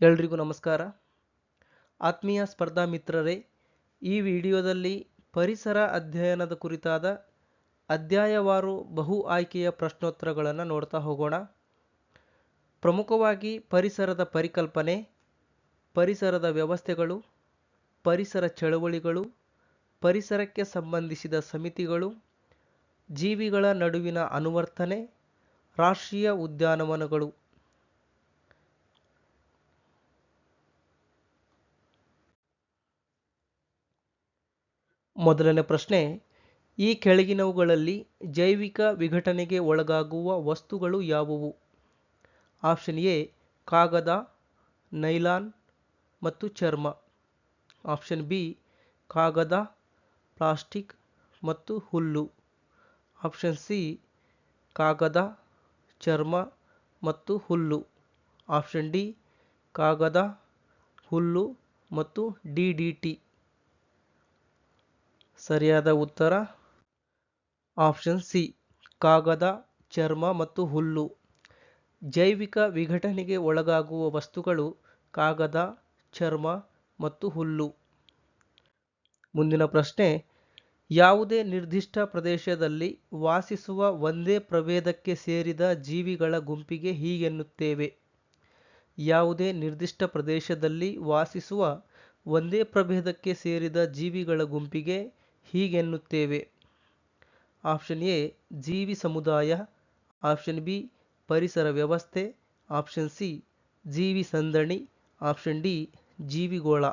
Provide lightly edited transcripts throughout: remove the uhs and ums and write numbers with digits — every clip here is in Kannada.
ಎಲ್ರಿಗೂ ನಮಸ್ಕಾರ. ಆತ್ಮೀಯ ಸ್ಪರ್ಧಾ ಮಿತ್ರರೇ, ಈ ವಿಡಿಯೋದಲ್ಲಿ ಪರಿಸರ ಅಧ್ಯಯನದ ಕುರಿತಾದ ಅಧ್ಯಾಯವಾರು ಬಹು ಆಯ್ಕೆಯ ಪ್ರಶ್ನೋತ್ತರಗಳನ್ನು ನೋಡ್ತಾ ಹೋಗೋಣ. ಪ್ರಮುಖವಾಗಿ ಪರಿಸರದ ಪರಿಕಲ್ಪನೆ, ಪರಿಸರದ ವ್ಯವಸ್ಥೆಗಳು, ಪರಿಸರ ಚಳವಳಿಗಳು, ಪರಿಸರಕ್ಕೆ ಸಂಬಂಧಿಸಿದ ಸಮಿತಿಗಳು, ಜೀವಿಗಳ ನಡುವಿನ ಅನುವರ್ತನೆ, ರಾಷ್ಟ್ರೀಯ ಉದ್ಯಾನವನಗಳು. ಮೊದಲನೇ ಪ್ರಶ್ನೆ, ಈ ಕೆಳಗಿನವುಗಳಲ್ಲಿ ಜೈವಿಕ ವಿಘಟನೆಗೆ ಒಳಗಾಗುವ ವಸ್ತುಗಳು ಯಾವುವು? ಆಪ್ಷನ್ ಎ ಕಾಗದ, ನೈಲಾನ್ ಮತ್ತು ಚರ್ಮ. ಆಪ್ಷನ್ ಬಿ ಕಾಗದ, ಪ್ಲಾಸ್ಟಿಕ್ ಮತ್ತು ಹುಲ್ಲು. ಆಪ್ಷನ್ ಸಿ ಕಾಗದ, ಚರ್ಮ ಮತ್ತು ಹುಲ್ಲು. ಆಪ್ಷನ್ ಡಿ ಕಾಗದ, ಹುಲ್ಲು ಮತ್ತು DDT. ಸರಿಯಾದ ಉತ್ತರ ಆಪ್ಷನ್ ಸಿ ಕಾಗದ, ಚರ್ಮ ಮತ್ತು ಹುಲ್ಲು. ಜೈವಿಕ ವಿಘಟನೆಗೆ ಒಳಗಾಗುವ ವಸ್ತುಗಳು ಕಾಗದ, ಚರ್ಮ ಮತ್ತು ಹುಲ್ಲು. ಮುಂದಿನ ಪ್ರಶ್ನೆ, ಯಾವುದೇ ನಿರ್ದಿಷ್ಟ ಪ್ರದೇಶದಲ್ಲಿ ವಾಸಿಸುವ ಒಂದೇ ಪ್ರಭೇದಕ್ಕೆ ಸೇರಿದ ಜೀವಿಗಳ ಗುಂಪಿಗೆ ಹೀಗೆನ್ನುತ್ತೇವೆ? ಯಾವುದೇ ನಿರ್ದಿಷ್ಟ ಪ್ರದೇಶದಲ್ಲಿ ವಾಸಿಸುವ ಒಂದೇ ಪ್ರಭೇದಕ್ಕೆ ಸೇರಿದ ಜೀವಿಗಳ ಗುಂಪಿಗೆ ಹೀಗೆನ್ನುತ್ತೇವೆ? ಆಪ್ಷನ್ ಎ ಜೀವಿ ಸಮುದಾಯ. ಆಪ್ಷನ್ ಬಿ ಪರಿಸರ ವ್ಯವಸ್ಥೆ. ಆಪ್ಷನ್ ಸಿ ಜೀವಿ ಸಂದಣಿ. Option D ಜೀವಿಗೋಳ.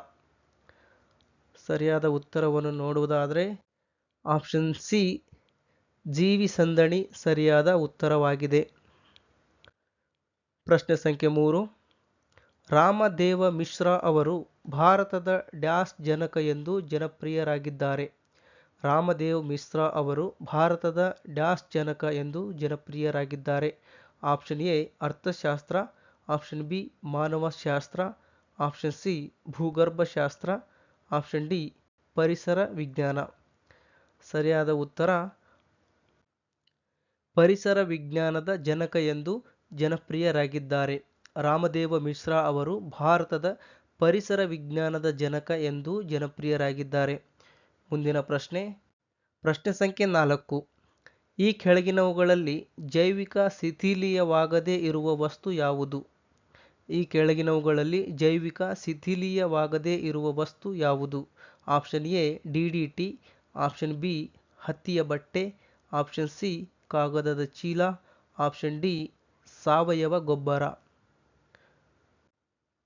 ಸರಿಯಾದ ಉತ್ತರವನ್ನು ನೋಡುವುದಾದರೆ ಆಪ್ಷನ್ ಸಿ ಜೀವಿ ಸಂದಣಿ ಸರಿಯಾದ ಉತ್ತರವಾಗಿದೆ. ಪ್ರಶ್ನೆ ಸಂಖ್ಯೆ 3, ರಾಮದೇವ ಮಿಶ್ರಾ ಅವರು ಭಾರತದ ಡ್ಯಾಶ್ ಜನಕ ಎಂದು ಜನಪ್ರಿಯರಾಗಿದ್ದಾರೆ? ರಾಮದೇವ್ ಮಿಶ್ರಾ ಅವರು ಭಾರತದ ಡ್ಯಾಶ್ ಜನಕ ಎಂದು ಜನಪ್ರಿಯರಾಗಿದ್ದಾರೆ? ಆಪ್ಷನ್ ಎ ಅರ್ಥಶಾಸ್ತ್ರ. ಆಪ್ಷನ್ ಬಿ ಮಾನವಶಾಸ್ತ್ರ. ಆಪ್ಷನ್ ಸಿ ಭೂಗರ್ಭಶಾಸ್ತ್ರ. ಆಪ್ಷನ್ ಡಿ ಪರಿಸರ ವಿಜ್ಞಾನ. ಸರಿಯಾದ ಉತ್ತರ ಪರಿಸರ ವಿಜ್ಞಾನದ ಜನಕ ಎಂದು ಜನಪ್ರಿಯರಾಗಿದ್ದಾರೆ. ರಾಮದೇವ ಮಿಶ್ರಾ ಅವರು ಭಾರತದ ಪರಿಸರ ವಿಜ್ಞಾನದ ಜನಕ ಎಂದು ಜನಪ್ರಿಯರಾಗಿದ್ದಾರೆ. ಮುಂದಿನ ಪ್ರಶ್ನೆ, ಪ್ರಶ್ನೆ ಸಂಖ್ಯೆ 4, ಈ ಕೆಳಗಿನವುಗಳಲ್ಲಿ ಜೈವಿಕ ಶಿಥಿಲೀಯವಾಗದೇ ಇರುವ ವಸ್ತು ಯಾವುದು? ಈ ಕೆಳಗಿನವುಗಳಲ್ಲಿ ಜೈವಿಕ ಶಿಥಿಲೀಯವಾಗದೇ ಇರುವ ವಸ್ತು ಯಾವುದು? Option A DDT. Option B ಹತ್ತಿಯ ಬಟ್ಟೆ. ಆಪ್ಷನ್ ಸಿ ಕಾಗದದ ಚೀಲ. ಆಪ್ಷನ್ ಡಿ ಸಾವಯವ ಗೊಬ್ಬರ.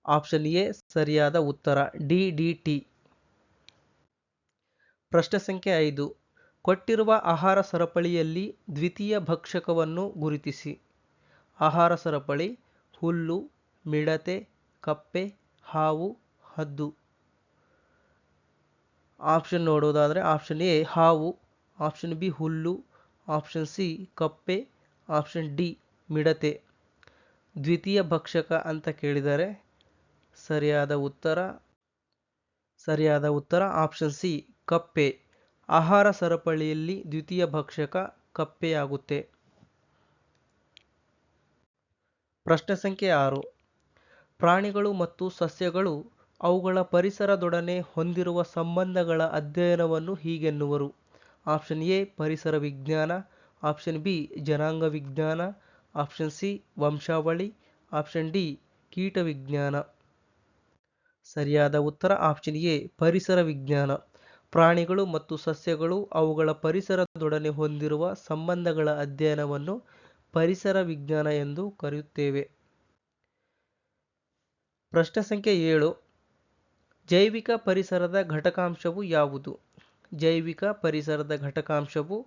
ಆಪ್ಷನ್ ಎ ಸರಿಯಾದ ಉತ್ತರ DDT. ಪ್ರಶ್ನೆ ಸಂಖ್ಯೆ 5, ಕೊಟ್ಟಿರುವ ಆಹಾರ ಸರಪಳಿಯಲ್ಲಿ ದ್ವಿತೀಯ ಭಕ್ಷಕವನ್ನು ಗುರುತಿಸಿ. ಆಹಾರ ಸರಪಳಿ: ಹುಲ್ಲು, ಮಿಡತೆ, ಕಪ್ಪೆ, ಹಾವು, ಹದ್ದು. ಆಪ್ಷನ್ ನೋಡುವುದಾದರೆ ಆಪ್ಷನ್ ಎ ಹಾವು. ಆಪ್ಷನ್ ಬಿ ಹುಲ್ಲು. ಆಪ್ಷನ್ ಸಿ ಕಪ್ಪೆ. ಆಪ್ಷನ್ ಡಿ ಮಿಡತೆ. ದ್ವಿತೀಯ ಭಕ್ಷಕ ಅಂತ ಕೇಳಿದರೆ ಸರಿಯಾದ ಉತ್ತರ ಆಪ್ಷನ್ ಸಿ ಕಪ್ಪೆ. ಆಹಾರ ಸರಪಳಿಯಲ್ಲಿ ದ್ವಿತೀಯ ಭಕ್ಷಕ ಕಪ್ಪೆಯಾಗುತ್ತೆ. ಪ್ರಶ್ನೆ ಸಂಖ್ಯೆ 6, ಪ್ರಾಣಿಗಳು ಮತ್ತು ಸಸ್ಯಗಳು ಅವುಗಳ ಪರಿಸರದೊಡನೆ ಹೊಂದಿರುವ ಸಂಬಂಧಗಳ ಅಧ್ಯಯನವನ್ನು ಹೀಗೆನ್ನುವರು? ಆಪ್ಷನ್ ಎ ಪರಿಸರ ವಿಜ್ಞಾನ. ಆಪ್ಷನ್ ಬಿ ಜನಾಂಗ ವಿಜ್ಞಾನ. ಆಪ್ಷನ್ ಸಿ ವಂಶಾವಳಿ. ಆಪ್ಷನ್ ಡಿ ಕೀಟ ವಿಜ್ಞಾನ. ಸರಿಯಾದ ಉತ್ತರ ಆಪ್ಷನ್ ಎ ಪರಿಸರ ವಿಜ್ಞಾನ. ಪ್ರಾಣಿಗಳು ಮತ್ತು ಸಸ್ಯಗಳು ಅವುಗಳ ಪರಿಸರದೊಡನೆ ಹೊಂದಿರುವ ಸಂಬಂಧಗಳ ಅಧ್ಯಯನವನ್ನು ಪರಿಸರ ವಿಜ್ಞಾನ ಎಂದು ಕರೆಯುತ್ತೇವೆ. ಪ್ರಶ್ನೆ ಸಂಖ್ಯೆ 7, ಜೈವಿಕ ಪರಿಸರದ ಘಟಕಾಂಶವು ಯಾವುದು? ಜೈವಿಕ ಪರಿಸರದ ಘಟಕಾಂಶವು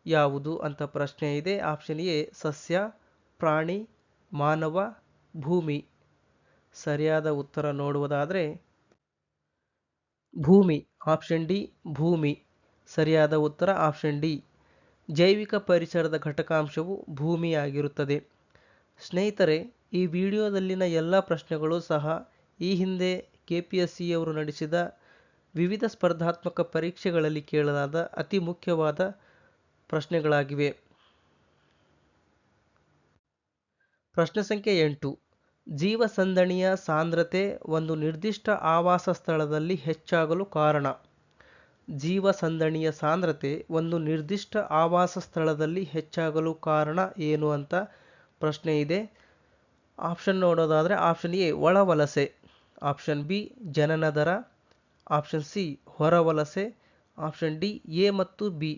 ಯಾವುದು ಅಂತ ಪ್ರಶ್ನೆ ಇದೆ. ಆಪ್ಷನ್ ಎ ಸಸ್ಯ, ಪ್ರಾಣಿ, ಮಾನವ, ಭೂಮಿ. ಸರಿಯಾದ ಉತ್ತರ ನೋಡುವುದಾದರೆ ಭೂಮಿ. ಆಪ್ಷನ್ ಡಿ ಭೂಮಿ. ಸರಿಯಾದ ಉತ್ತರ ಆಪ್ಷನ್ ಡಿ. ಜೈವಿಕ ಪರಿಸರದ ಘಟಕಾಂಶವು ಭೂಮಿಯಾಗಿರುತ್ತದೆ. ಸ್ನೇಹಿತರೆ, ಈ ವಿಡಿಯೋದಲ್ಲಿನ ಎಲ್ಲ ಪ್ರಶ್ನೆಗಳು ಸಹ ಈ ಹಿಂದೆ KPSC ಅವರು ನಡೆಸಿದ ವಿವಿಧ ಸ್ಪರ್ಧಾತ್ಮಕ ಪರೀಕ್ಷೆಗಳಲ್ಲಿ ಕೇಳಲಾದ ಅತಿ ಮುಖ್ಯವಾದ ಪ್ರಶ್ನೆಗಳಾಗಿವೆ. ಪ್ರಶ್ನೆ ಸಂಖ್ಯೆ 8, ಜೀವಸಂದಣಿಯ ಸಾಂದ್ರತೆ ಒಂದು ನಿರ್ದಿಷ್ಟ ಆವಾಸ ಸ್ಥಳದಲ್ಲಿ ಹೆಚ್ಚಾಗಲು ಕಾರಣ. ಜೀವಸಂದಣಿಯ ಸಾಂದ್ರತೆ ಒಂದು ನಿರ್ದಿಷ್ಟ ಆವಾಸ ಸ್ಥಳದಲ್ಲಿ ಹೆಚ್ಚಾಗಲು ಕಾರಣ ಏನು ಅಂತ ಪ್ರಶ್ನೆ ಇದೆ. ಆಪ್ಷನ್ ನೋಡೋದಾದರೆ ಆಪ್ಷನ್ ಎ ಒಳವಲಸೆ, ಆಪ್ಷನ್ ಬಿ ಜನನ ದರ, ಆಪ್ಷನ್ ಸಿ ಹೊರವಲಸೆ, ಆಪ್ಷನ್ ಡಿ ಎ ಮತ್ತು ಬಿ.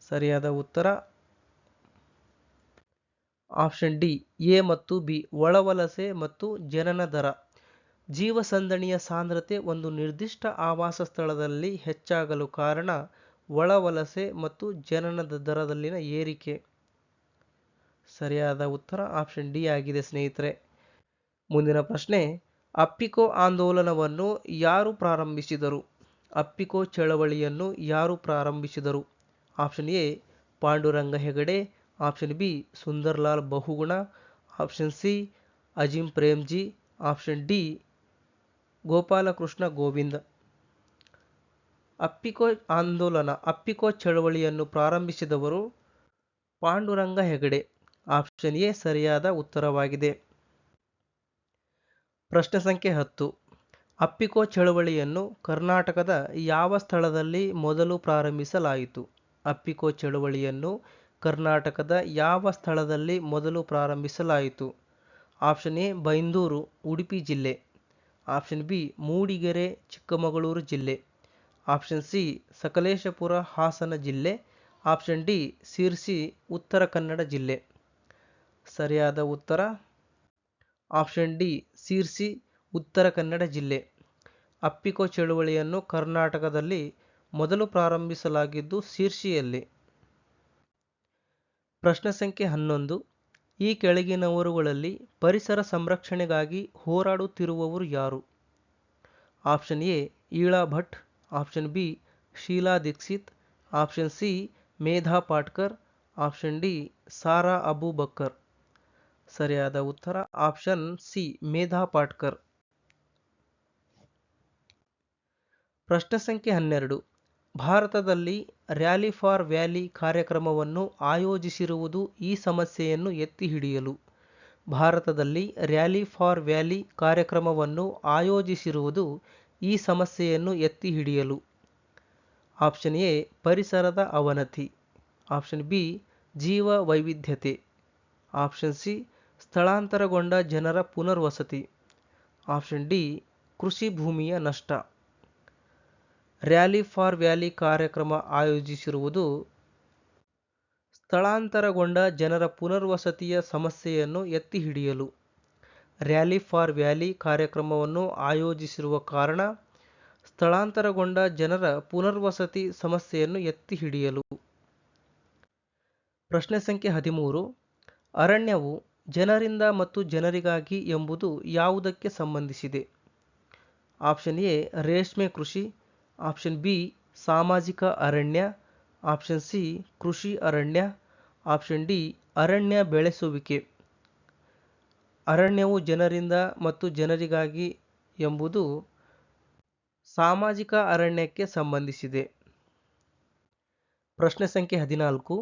ಸರಿಯಾದ ಉತ್ತರ ಆಪ್ಷನ್ ಡಿ ಎ ಮತ್ತು ಬಿ, ಒಳವಲಸೆ ಮತ್ತು ಜನನ ದರ. ಜೀವಸಂದಣಿಯ ಸಾಂದ್ರತೆ ಒಂದು ನಿರ್ದಿಷ್ಟ ಆವಾಸ ಸ್ಥಳದಲ್ಲಿ ಹೆಚ್ಚಾಗಲು ಕಾರಣ ಒಳವಲಸೆ ಮತ್ತು ಜನನದ ದರದಲ್ಲಿನ ಏರಿಕೆ. ಸರಿಯಾದ ಉತ್ತರ ಆಪ್ಷನ್ ಡಿ ಆಗಿದೆ ಸ್ನೇಹಿತರೆ. ಮುಂದಿನ ಪ್ರಶ್ನೆ, ಅಪ್ಪಿಕೋ ಆಂದೋಲನವನ್ನು ಯಾರು ಪ್ರಾರಂಭಿಸಿದರು? ಅಪ್ಪಿಕೋ ಚಳವಳಿಯನ್ನು ಯಾರು ಪ್ರಾರಂಭಿಸಿದರು? Option A Pandurang Hegde, option B Sunderlal Bahuguna, option C Azim Premji, option D Gopalakrishna Govind. Appiko ಚಳವಳಿಯನ್ನು ಪ್ರಾರಂಭಿಸಿದವರು ಪಾಂಡುರಂಗ ಹೆಗಡೆ. ಆಪ್ಷನ್ ಎ ಸರಿಯಾದ ಉತ್ತರವಾಗಿದೆ. ಪ್ರಶ್ನೆ ಸಂಖ್ಯೆ 10. ಅಪ್ಪಿಕೋ ಚಳವಳಿಯನ್ನು ಕರ್ನಾಟಕದ ಯಾವ ಸ್ಥಳದಲ್ಲಿ ಮೊದಲು ಪ್ರಾರಂಭಿಸಲಾಯಿತು? ಅಪ್ಪಿಕೋ ಚಳವಳಿಯನ್ನು ಕರ್ನಾಟಕದ ಯಾವ ಸ್ಥಳದಲ್ಲಿ ಮೊದಲು ಪ್ರಾರಂಭಿಸಲಾಯಿತು? ಆಪ್ಷನ್ ಎ ಬೈಂದೂರು, ಉಡುಪಿ ಜಿಲ್ಲೆ, ಆಪ್ಷನ್ ಬಿ ಮೂಡಿಗೆರೆ, ಚಿಕ್ಕಮಗಳೂರು ಜಿಲ್ಲೆ, ಆಪ್ಷನ್ ಸಿ ಸಕಲೇಶಪುರ, ಹಾಸನ ಜಿಲ್ಲೆ, ಆಪ್ಷನ್ ಡಿ ಶಿರ್ಸಿ, ಉತ್ತರ ಕನ್ನಡ ಜಿಲ್ಲೆ. ಸರಿಯಾದ ಉತ್ತರ ಆಪ್ಷನ್ ಡಿ ಶಿರ್ಸಿ, ಉತ್ತರ ಕನ್ನಡ ಜಿಲ್ಲೆ. ಅಪ್ಪಿಕೋ ಚಳವಳಿಯನ್ನು ಕರ್ನಾಟಕದಲ್ಲಿ ಮೊದಲು ಪ್ರಾರಂಭಿಸಲಾಗಿದ್ದು ಶಿರ್ಸಿಯಲ್ಲಿ. ಪ್ರಶ್ನೆ ಸಂಖ್ಯೆ 11. ಈ ಕೆಳಗಿನವರುಗಳಲ್ಲಿ ಪರಿಸರ ಸಂರಕ್ಷಣೆಗಾಗಿ ಹೋರಾಡುತ್ತಿರುವವರು ಯಾರು? Option A Ila Bhatt, option B Sheila Dikshit, option C Medha Patkar, option D Sara Abubakar. ಸರಿಯಾದ ಉತ್ತರ ಆಪ್ಷನ್ ಸಿ ಮೇಧಾ ಪಾಟ್ಕರ್. ಪ್ರಶ್ನೆ ಸಂಖ್ಯೆ 12. ಭಾರತದಲ್ಲಿ ರ್ಯಾಲಿ ಫಾರ್ ವ್ಯಾಲಿ ಕಾರ್ಯಕ್ರಮವನ್ನು ಆಯೋಜಿಸಿರುವುದು ಈ ಸಮಸ್ಯೆಯನ್ನು ಎತ್ತಿ ಹಿಡಿಯಲು. ಭಾರತದಲ್ಲಿ ರ್ಯಾಲಿ ಫಾರ್ ವ್ಯಾಲಿ ಕಾರ್ಯಕ್ರಮವನ್ನು ಆಯೋಜಿಸಿರುವುದು ಈ ಸಮಸ್ಯೆಯನ್ನು ಎತ್ತಿ ಹಿಡಿಯಲು. ಆಪ್ಷನ್ ಎ ಪರಿಸರದ ಅವನತಿ, ಆಪ್ಷನ್ ಬಿ ಜೀವ ವೈವಿಧ್ಯತೆ, ಆಪ್ಷನ್ ಸಿ ಸ್ಥಳಾಂತರಗೊಂಡ ಜನರ ಪುನರ್ವಸತಿ, ಆಪ್ಷನ್ ಡಿ ಕೃಷಿ ಭೂಮಿಯ ನಷ್ಟ. ರ್ಯಾಲಿ ಫಾರ್ ವ್ಯಾಲಿ ಕಾರ್ಯಕ್ರಮ ಆಯೋಜಿಸಿರುವುದು ಸ್ಥಳಾಂತರಗೊಂಡ ಜನರ ಪುನರ್ವಸತಿಯ ಸಮಸ್ಯೆಯನ್ನು ಎತ್ತಿ ಹಿಡಿಯಲು. ರ್ಯಾಲಿ ಫಾರ್ ವ್ಯಾಲಿ ಕಾರ್ಯಕ್ರಮವನ್ನು ಆಯೋಜಿಸಿರುವ ಕಾರಣ ಸ್ಥಳಾಂತರಗೊಂಡ ಜನರ ಪುನರ್ವಸತಿ ಸಮಸ್ಯೆಯನ್ನು ಎತ್ತಿ ಹಿಡಿಯಲು. ಪ್ರಶ್ನೆ ಸಂಖ್ಯೆ 13. ಅರಣ್ಯವು ಜನರಿಂದ ಮತ್ತು ಜನರಿಗಾಗಿ ಎಂಬುದು ಯಾವುದಕ್ಕೆ ಸಂಬಂಧಿಸಿದೆ? ಆಪ್ಷನ್ ಎ ರೇಷ್ಮೆ ಕೃಷಿ, ಆಪ್ಷನ್ ಬಿ ಸಾಮಾಜಿಕ ಅರಣ್ಯ, ಆಪ್ಷನ್ ಸಿ ಕೃಷಿ ಅರಣ್ಯ, ಆಪ್ಷನ್ ಡಿ ಅರಣ್ಯ ಬೆಳೆಸುವಿಕೆ. ಅರಣ್ಯವು ಜನರಿಂದ ಮತ್ತು ಜನರಿಗಾಗಿ ಎಂಬುದು ಸಾಮಾಜಿಕ ಅರಣ್ಯಕ್ಕೆ ಸಂಬಂಧಿಸಿದೆ. ಪ್ರಶ್ನೆ ಸಂಖ್ಯೆ 14.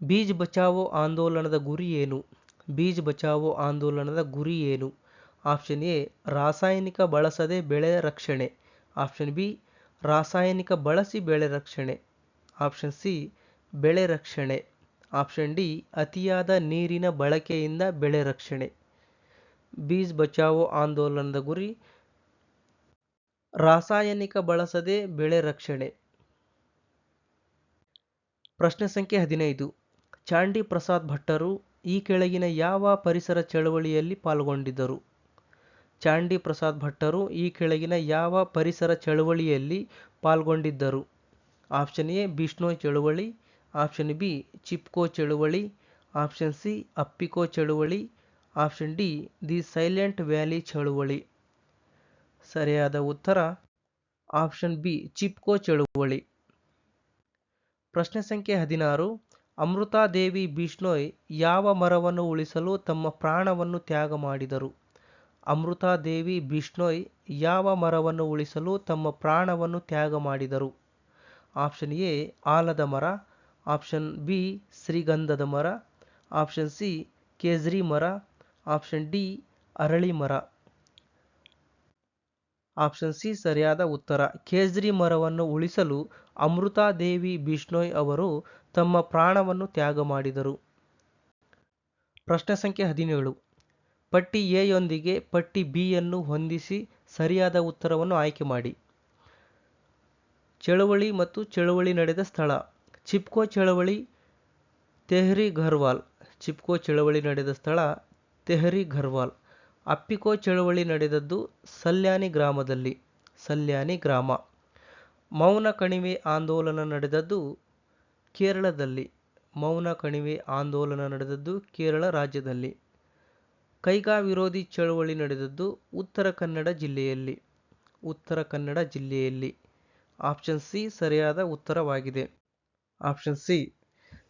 ಬೀಜ್ ಬಚಾವೋ ಆಂದೋಲನದ ಗುರಿ ಏನು? ಬೀಜ್ ಬಚಾವೋ ಆಂದೋಲನದ ಗುರಿ ಏನು? ಆಪ್ಷನ್ ಎ ರಾಸಾಯನಿಕ ಬಳಸದೆ ಬೆಳೆ ರಕ್ಷಣೆ, ಆಪ್ಷನ್ ಬಿ ರಾಸಾಯನಿಕ ಬಳಸಿ ಬೆಳೆ ರಕ್ಷಣೆ, ಆಪ್ಷನ್ ಸಿ ಬೆಳೆ ರಕ್ಷಣೆ, ಆಪ್ಷನ್ ಡಿ ಅತಿಯಾದ ನೀರಿನ ಬಳಕೆಯಿಂದ ಬೆಳೆ ರಕ್ಷಣೆ. ಬೀಜ್ ಬಚಾವೋ ಆಂದೋಲನದ ಗುರಿ ರಾಸಾಯನಿಕ ಬಳಸದೆ ಬೆಳೆ ರಕ್ಷಣೆ. ಪ್ರಶ್ನೆ ಸಂಖ್ಯೆ 15. ಚಾಂಡಿ ಪ್ರಸಾದ್ ಭಟ್ಟರು ಈ ಕೆಳಗಿನ ಯಾವ ಪರಿಸರ ಚಳವಳಿಯಲ್ಲಿ ಪಾಲ್ಗೊಂಡಿದ್ದರು? ಚಾಂಡಿ ಪ್ರಸಾದ್ ಭಟ್ಟರು ಈ ಕೆಳಗಿನ ಯಾವ ಪರಿಸರ ಚಳವಳಿಯಲ್ಲಿ ಪಾಲ್ಗೊಂಡಿದ್ದರು? ಆಪ್ಷನ್ ಎ ಬಿಷ್ಣೋಯ್ ಚಳವಳಿ, ಆಪ್ಷನ್ ಬಿ ಚಿಪ್ಕೋ ಚಳವಳಿ, ಆಪ್ಷನ್ ಸಿ ಅಪ್ಪಿಕೋ ಚಳವಳಿ, option D the silent valley ಚಳವಳಿ. ಸರಿಯಾದ ಉತ್ತರ ಆಪ್ಷನ್ ಬಿ ಚಿಪ್ಕೋ ಚಳವಳಿ. ಪ್ರಶ್ನೆ ಸಂಖ್ಯೆ 16. ಅಮೃತಾದೇವಿ ಬಿಷ್ಣೋಯ್ ಯಾವ ಮರವನ್ನು ಉಳಿಸಲು ತಮ್ಮ ಪ್ರಾಣವನ್ನು ತ್ಯಾಗ ಮಾಡಿದರು? ಅಮೃತಾದೇವಿ ಬಿಷ್ಣೋಯ್ ಯಾವ ಮರವನ್ನು ಉಳಿಸಲು ತಮ್ಮ ಪ್ರಾಣವನ್ನು ತ್ಯಾಗ ಮಾಡಿದರು? ಆಪ್ಷನ್ ಎ ಆಲದ ಮರ, ಆಪ್ಷನ್ ಬಿ ಶ್ರೀಗಂಧದ ಮರ, ಆಪ್ಷನ್ ಸಿ ಕೇಸರಿ ಮರ, ಆಪ್ಷನ್ ಡಿ ಅರಳಿ ಮರ. ಆಪ್ಷನ್ ಸಿ ಸರಿಯಾದ ಉತ್ತರ. ಕೇಸರಿ ಮರವನ್ನು ಉಳಿಸಲು ಅಮೃತಾದೇವಿ ಬಿಷ್ಣೋಯ್ ಅವರು ತಮ್ಮ ಪ್ರಾಣವನ್ನು ತ್ಯಾಗ ಮಾಡಿದರು. ಪ್ರಶ್ನೆ ಸಂಖ್ಯೆ 17. ಪಟ್ಟಿ ಎ ಯೊಂದಿಗೆ ಪಟ್ಟಿ ಬಿ ಯನ್ನು ಹೊಂದಿಸಿ ಸರಿಯಾದ ಉತ್ತರವನ್ನು ಆಯ್ಕೆ ಮಾಡಿ. ಚಳವಳಿ ಮತ್ತು ಚಳವಳಿ ನಡೆದ ಸ್ಥಳ. ಚಿಪ್ಕೋ ಚಳವಳಿ ತೆಹರಿ ಘರ್ವಾಲ್. ಚಿಪ್ಕೋ ಚಳವಳಿ ನಡೆದ ಸ್ಥಳ ತೆಹರಿ ಘರ್ವಾಲ್. ಅಪ್ಪಿಕೋ ಚಳವಳಿ ನಡೆದದ್ದು ಸಲ್ಯಾನಿ ಗ್ರಾಮದಲ್ಲಿ. ಸಲ್ಯಾನಿ ಗ್ರಾಮ. ಮೌನ ಕಣಿವೆ ಆಂದೋಲನ ನಡೆದದ್ದು ಕೇರಳದಲ್ಲಿ. ಮೌನ ಕಣಿವೆ ಆಂದೋಲನ ನಡೆದದ್ದು ಕೇರಳ ರಾಜ್ಯದಲ್ಲಿ. ಕೈಗಾ ವಿರೋಧಿ ಚಳವಳಿ ನಡೆದದ್ದು ಉತ್ತರ ಕನ್ನಡ ಜಿಲ್ಲೆಯಲ್ಲಿ. ಉತ್ತರ ಕನ್ನಡ ಜಿಲ್ಲೆಯಲ್ಲಿ. ಆಪ್ಷನ್ ಸಿ ಸರಿಯಾದ ಉತ್ತರವಾಗಿದೆ. Option C.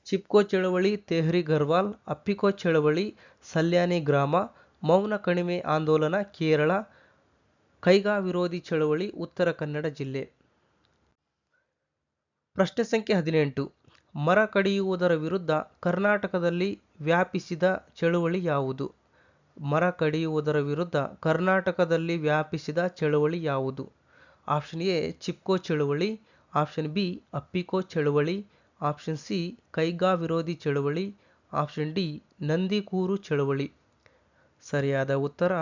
ಚಿಪ್ಕೋ ಚಳವಳಿ ತೆಹರಿ ಘರ್ವಾಲ್, ಅಪ್ಪಿಕೋ ಚಳವಳಿ ಸಲ್ಯಾನಿ ಗ್ರಾಮ, ಮೌನ ಕಣಿವೆ ಆಂದೋಲನ ಕೇರಳ, ಕೈಗಾ ವಿರೋಧಿ ಚಳವಳಿ ಉತ್ತರ ಕನ್ನಡ ಜಿಲ್ಲೆ. ಪ್ರಶ್ನೆ ಸಂಖ್ಯೆ 18. ಮರ ಕಡಿಯುವುದರ ವಿರುದ್ಧ ಕರ್ನಾಟಕದಲ್ಲಿ ವ್ಯಾಪಿಸಿದ ಚಳವಳಿ ಯಾವುದು? ಮರ ಕಡಿಯುವುದರ ವಿರುದ್ಧ ಕರ್ನಾಟಕದಲ್ಲಿ ವ್ಯಾಪಿಸಿದ ಚಳವಳಿ ಯಾವುದು? ಆಪ್ಷನ್ ಎ ಚಿಪ್ಕೋ ಚಳವಳಿ, ಆಪ್ಷನ್ ಬಿ ಅಪ್ಪಿಕೋ ಚಳವಳಿ, ಆಪ್ಷನ್ ಸಿ ಕೈಗಾ ವಿರೋಧಿ ಚಳವಳಿ, ಆಪ್ಷನ್ ಡಿ ನಂದಿಕೂರು ಚಳವಳಿ. ಸರಿಯಾದ ಉತ್ತರ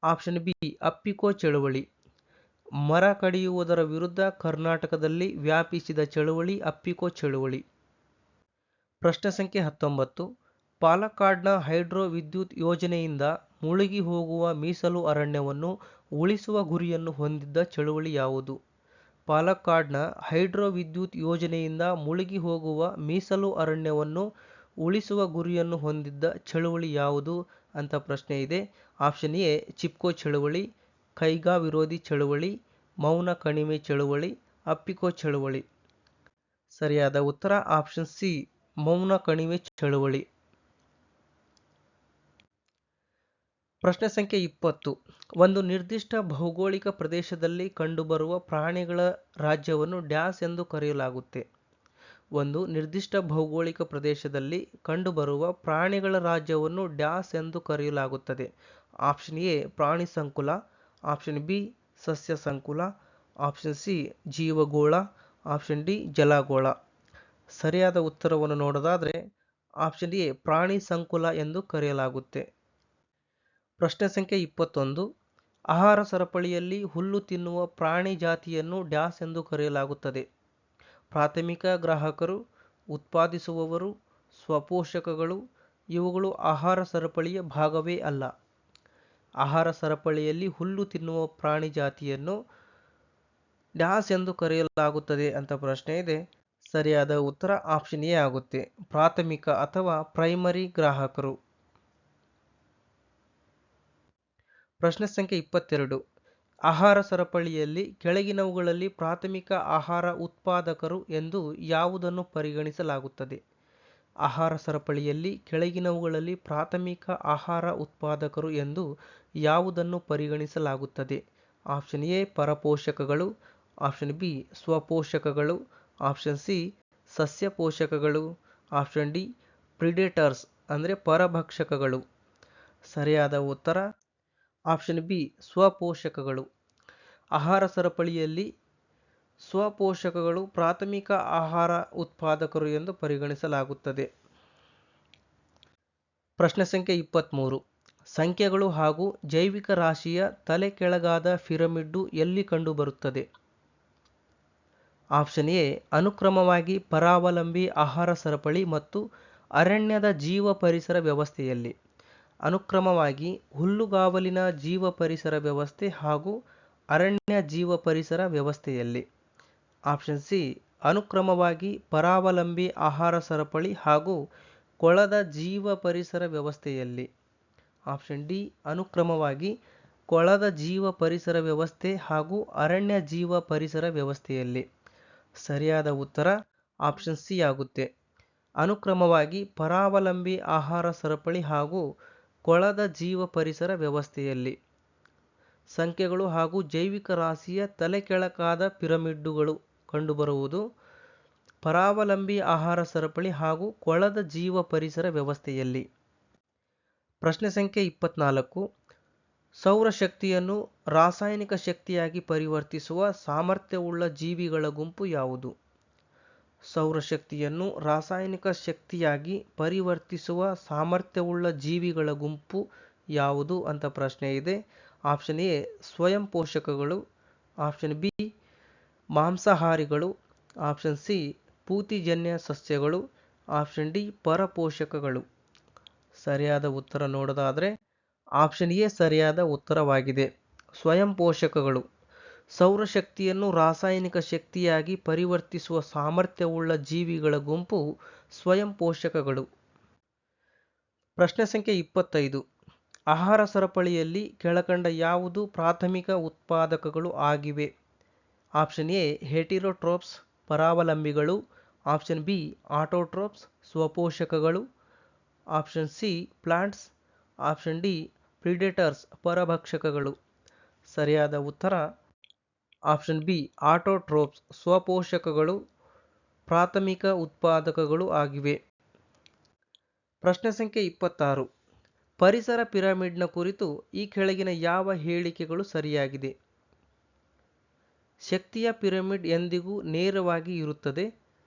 ಆಪ್ಷನ್ ಬಿ ಅಪ್ಪಿಕೋ ಚಳವಳಿ. ಮರ ಕಡಿಯುವುದರ ವಿರುದ್ಧ ಕರ್ನಾಟಕದಲ್ಲಿ ವ್ಯಾಪಿಸಿದ ಚಳವಳಿ ಅಪ್ಪಿಕೋ ಚಳವಳಿ. ಪ್ರಶ್ನೆ ಸಂಖ್ಯೆ 19. ಪಾಲಕ್ಕಾಡ್ನ ಹೈಡ್ರೋ ವಿದ್ಯುತ್ ಯೋಜನೆಯಿಂದ ಮುಳುಗಿ ಹೋಗುವ ಮೀಸಲು ಅರಣ್ಯವನ್ನು ಉಳಿಸುವ ಗುರಿಯನ್ನು ಹೊಂದಿದ್ದ ಚಳವಳಿ ಯಾವುದು? ಪಾಲಕ್ಕಾಡ್ನ ಹೈಡ್ರೋ ವಿದ್ಯುತ್ ಯೋಜನೆಯಿಂದ ಮುಳುಗಿ ಹೋಗುವ ಮೀಸಲು ಅರಣ್ಯವನ್ನು ಉಳಿಸುವ ಗುರಿಯನ್ನು ಹೊಂದಿದ್ದ ಚಳವಳಿ ಯಾವುದು ಅಂತ ಪ್ರಶ್ನೆ ಇದೆ. ಆಪ್ಷನ್ ಎ ಚಿಪ್ಕೋ ಚಳವಳಿ, ಕೈಗಾ ವಿರೋಧಿ ಚಳವಳಿ, ಮೌನ ಕಣಿವೆ ಚಳವಳಿ, ಅಪ್ಪಿಕೋ ಚಳವಳಿ. ಸರಿಯಾದ ಉತ್ತರ ಆಪ್ಷನ್ ಸಿ ಮೌನ ಕಣಿವೆ ಚಳವಳಿ. ಪ್ರಶ್ನೆ ಸಂಖ್ಯೆ 20. ಒಂದು ನಿರ್ದಿಷ್ಟ ಭೌಗೋಳಿಕ ಪ್ರದೇಶದಲ್ಲಿ ಕಂಡುಬರುವ ಪ್ರಾಣಿಗಳ ರಾಜ್ಯವನ್ನು ಡ್ಯಾಶ್ ಎಂದು ಕರೆಯಲಾಗುತ್ತೆ. ಒಂದು ನಿರ್ದಿಷ್ಟ ಭೌಗೋಳಿಕ ಪ್ರದೇಶದಲ್ಲಿ ಕಂಡುಬರುವ ಪ್ರಾಣಿಗಳ ರಾಜ್ಯವನ್ನು ಡ್ಯಾಶ್ ಎಂದು ಕರೆಯಲಾಗುತ್ತದೆ. ಆಪ್ಷನ್ ಎ ಪ್ರಾಣಿ ಸಂಕುಲ, ಆಪ್ಷನ್ ಬಿ ಸಸ್ಯ ಸಂಕುಲ, ಆಪ್ಷನ್ ಸಿ ಜೀವಗೋಳ, ಆಪ್ಷನ್ ಡಿ ಜಲಗೋಳ. ಸರಿಯಾದ ಉತ್ತರವನ್ನು ನೋಡೋದಾದರೆ ಆಪ್ಷನ್ ಎ ಪ್ರಾಣಿ ಸಂಕುಲ ಎಂದು ಕರೆಯಲಾಗುತ್ತೆ. ಪ್ರಶ್ನೆ ಸಂಖ್ಯೆ 21. ಆಹಾರ ಸರಪಳಿಯಲ್ಲಿ ಹುಲ್ಲು ತಿನ್ನುವ ಪ್ರಾಣಿ ಜಾತಿಯನ್ನು ಡ್ಯಾಶ್ ಎಂದು ಕರೆಯಲಾಗುತ್ತದೆ. ಪ್ರಾಥಮಿಕ ಗ್ರಾಹಕರು, ಉತ್ಪಾದಿಸುವವರು, ಸ್ವಪೋಷಕಗಳು. ಇವುಗಳು ಆಹಾರ ಸರಪಳಿಯ ಭಾಗವೇ ಅಲ್ಲ. ಆಹಾರ ಸರಪಳಿಯಲ್ಲಿ ಹುಲ್ಲು ತಿನ್ನುವ ಪ್ರಾಣಿ ಜಾತಿಯನ್ನು ಡ್ಯಾಶ್ ಎಂದು ಕರೆಯಲಾಗುತ್ತದೆ ಅಂತ ಪ್ರಶ್ನೆ ಇದೆ. ಸರಿಯಾದ ಉತ್ತರ ಆಪ್ಷನ್ ಎ ಆಗುತ್ತೆ. ಪ್ರಾಥಮಿಕ ಅಥವಾ ಪ್ರೈಮರಿ ಗ್ರಾಹಕರು. ಪ್ರಶ್ನೆ ಸಂಖ್ಯೆ 22. ಆಹಾರ ಸರಪಳಿಯಲ್ಲಿ ಕೆಳಗಿನವುಗಳಲ್ಲಿ ಪ್ರಾಥಮಿಕ ಆಹಾರ ಉತ್ಪಾದಕರು ಎಂದು ಯಾವುದನ್ನು ಪರಿಗಣಿಸಲಾಗುತ್ತದೆ? ಆಹಾರ ಸರಪಳಿಯಲ್ಲಿ ಕೆಳಗಿನವುಗಳಲ್ಲಿ ಪ್ರಾಥಮಿಕ ಆಹಾರ ಉತ್ಪಾದಕರು ಎಂದು ಯಾವುದನ್ನು ಪರಿಗಣಿಸಲಾಗುತ್ತದೆ? ಆಪ್ಷನ್ ಎ ಪರಪೋಷಕಗಳು, ಆಪ್ಷನ್ ಬಿ ಸ್ವಪೋಷಕಗಳು, ಆಪ್ಷನ್ ಸಿ ಸಸ್ಯ ಪೋಷಕಗಳು, ಆಪ್ಷನ್ ಡಿ ಪ್ರಿಡೇಟರ್ಸ್ ಅಂದರೆ ಪರಭಕ್ಷಕಗಳು. ಸರಿಯಾದ ಉತ್ತರ ಆಪ್ಷನ್ ಬಿ ಸ್ವಪೋಷಕಗಳು. ಆಹಾರ ಸರಪಳಿಯಲ್ಲಿ ಸ್ವಪೋಷಕಗಳು ಪ್ರಾಥಮಿಕ ಆಹಾರ ಉತ್ಪಾದಕರು ಎಂದು ಪರಿಗಣಿಸಲಾಗುತ್ತದೆ. ಪ್ರಶ್ನೆ ಸಂಖ್ಯೆ 23. ಸಂಖ್ಯೆಗಳು ಹಾಗೂ ಜೈವಿಕ ರಾಶಿಯ ತಲೆ ಕೆಳಗಾದ ಪಿರಮಿಡ್ಡು ಎಲ್ಲಿ ಕಂಡುಬರುತ್ತದೆ? ಆಪ್ಷನ್ ಎ ಅನುಕ್ರಮವಾಗಿ ಪರಾವಲಂಬಿ ಆಹಾರ ಸರಪಳಿ ಮತ್ತು ಅರಣ್ಯದ ಜೀವ ಪರಿಸರ ವ್ಯವಸ್ಥೆಯಲ್ಲಿ. ಅನುಕ್ರಮವಾಗಿ ಹುಲ್ಲುಗಾವಲಿನ ಜೀವ ಪರಿಸರ ವ್ಯವಸ್ಥೆ ಹಾಗೂ ಅರಣ್ಯ ಜೀವ ಪರಿಸರ ವ್ಯವಸ್ಥೆಯಲ್ಲಿ. ಆಪ್ಷನ್ ಸಿ ಅನುಕ್ರಮವಾಗಿ ಪರಾವಲಂಬಿ ಆಹಾರ ಸರಪಳಿ ಹಾಗೂ ಕೊಳದ ಜೀವ ಪರಿಸರ ವ್ಯವಸ್ಥೆಯಲ್ಲಿ. ಆಪ್ಷನ್ ಡಿ ಅನುಕ್ರಮವಾಗಿ ಕೊಳದ ಜೀವ ಪರಿಸರ ವ್ಯವಸ್ಥೆ ಹಾಗೂ ಅರಣ್ಯ ಜೀವ ಪರಿಸರ ವ್ಯವಸ್ಥೆಯಲ್ಲಿ. ಸರಿಯಾದ ಉತ್ತರ ಆಪ್ಷನ್ ಸಿ ಆಗುತ್ತೆ. ಅನುಕ್ರಮವಾಗಿ ಪರಾವಲಂಬಿ ಆಹಾರ ಸರಪಳಿ ಹಾಗೂ ಕೊಳದ ಜೀವ ಪರಿಸರ ವ್ಯವಸ್ಥೆಯಲ್ಲಿ. ಸಂಖ್ಯೆಗಳು ಹಾಗೂ ಜೈವಿಕ ರಾಶಿಯ ತಲೆಕೆಳಕಾದ ಪಿರಮಿಡ್ಡುಗಳು ಕಂಡುಬರುವುದು ಪರಾವಲಂಬಿ ಆಹಾರ ಸರಪಳಿ ಹಾಗೂ ಕೊಳದ ಜೀವ ಪರಿಸರ ವ್ಯವಸ್ಥೆಯಲ್ಲಿ. ಪ್ರಶ್ನೆ ಸಂಖ್ಯೆ 24. ಸೌರಶಕ್ತಿಯನ್ನು ರಾಸಾಯನಿಕ ಶಕ್ತಿಯಾಗಿ ಪರಿವರ್ತಿಸುವ ಸಾಮರ್ಥ್ಯವುಳ್ಳ ಜೀವಿಗಳ ಗುಂಪು ಯಾವುದು? ಸೌರಶಕ್ತಿಯನ್ನು ರಾಸಾಯನಿಕ ಶಕ್ತಿಯಾಗಿ ಪರಿವರ್ತಿಸುವ ಸಾಮರ್ಥ್ಯವುಳ್ಳ ಜೀವಿಗಳ ಗುಂಪು ಯಾವುದು ಅಂತ ಪ್ರಶ್ನೆ ಇದೆ. ಆಪ್ಷನ್ ಎ ಸ್ವಯಂ ಪೋಷಕಗಳು, ಆಪ್ಷನ್ ಬಿ ಮಾಂಸಾಹಾರಿಗಳು, ಆಪ್ಷನ್ ಸಿ ಪೂತಿಜನ್ಯ ಸಸ್ಯಗಳು, ಆಪ್ಷನ್ ಡಿ ಪರಪೋಷಕಗಳು. ಸರಿಯಾದ ಉತ್ತರ ನೋಡೋದಾದರೆ ಆಪ್ಷನ್ ಎ ಸರಿಯಾದ ಉತ್ತರವಾಗಿದೆ. ಸ್ವಯಂ ಪೋಷಕಗಳು. ಸೌರಶಕ್ತಿಯನ್ನು ರಾಸಾಯನಿಕ ಶಕ್ತಿಯಾಗಿ ಪರಿವರ್ತಿಸುವ ಸಾಮರ್ಥ್ಯವುಳ್ಳ ಜೀವಿಗಳ ಗುಂಪು ಸ್ವಯಂ ಪೋಷಕಗಳು. ಪ್ರಶ್ನೆ ಸಂಖ್ಯೆ 25. ಆಹಾರ ಸರಪಳಿಯಲ್ಲಿ ಕೆಳಕಂಡ ಯಾವುದು ಪ್ರಾಥಮಿಕ ಉತ್ಪಾದಕಗಳು ಆಗಿವೆ? ಆಪ್ಷನ್ ಎ ಹೆಟಿರೋಟ್ರೋಪ್ಸ್ ಪರಾವಲಂಬಿಗಳು, ಆಪ್ಷನ್ ಬಿ ಆಟೋಟ್ರೋಪ್ಸ್ ಸ್ವಪೋಷಕಗಳು, option C plants, option D predators ಪರಭಕ್ಷಕಗಳು. ಸರಿಯಾದ ಉತ್ತರ ಆಪ್ಷನ್ ಬಿ ಆಟೋಟ್ರೋಪ್ಸ್ ಸ್ವಪೋಷಕಗಳು ಪ್ರಾಥಮಿಕ ಉತ್ಪಾದಕಗಳು ಆಗಿವೆ. ಪ್ರಶ್ನೆ ಸಂಖ್ಯೆ 26. ಪರಿಸರ ಪಿರಮಿಡ್ನ ಕುರಿತು ಈ ಕೆಳಗಿನ ಯಾವ ಹೇಳಿಕೆಗಳು ಸರಿಯಾಗಿದೆ? ಶಕ್ತಿಯ ಪಿರಮಿಡ್ ಎಂದಿಗೂ ನೇರವಾಗಿ ಇರುತ್ತದೆ.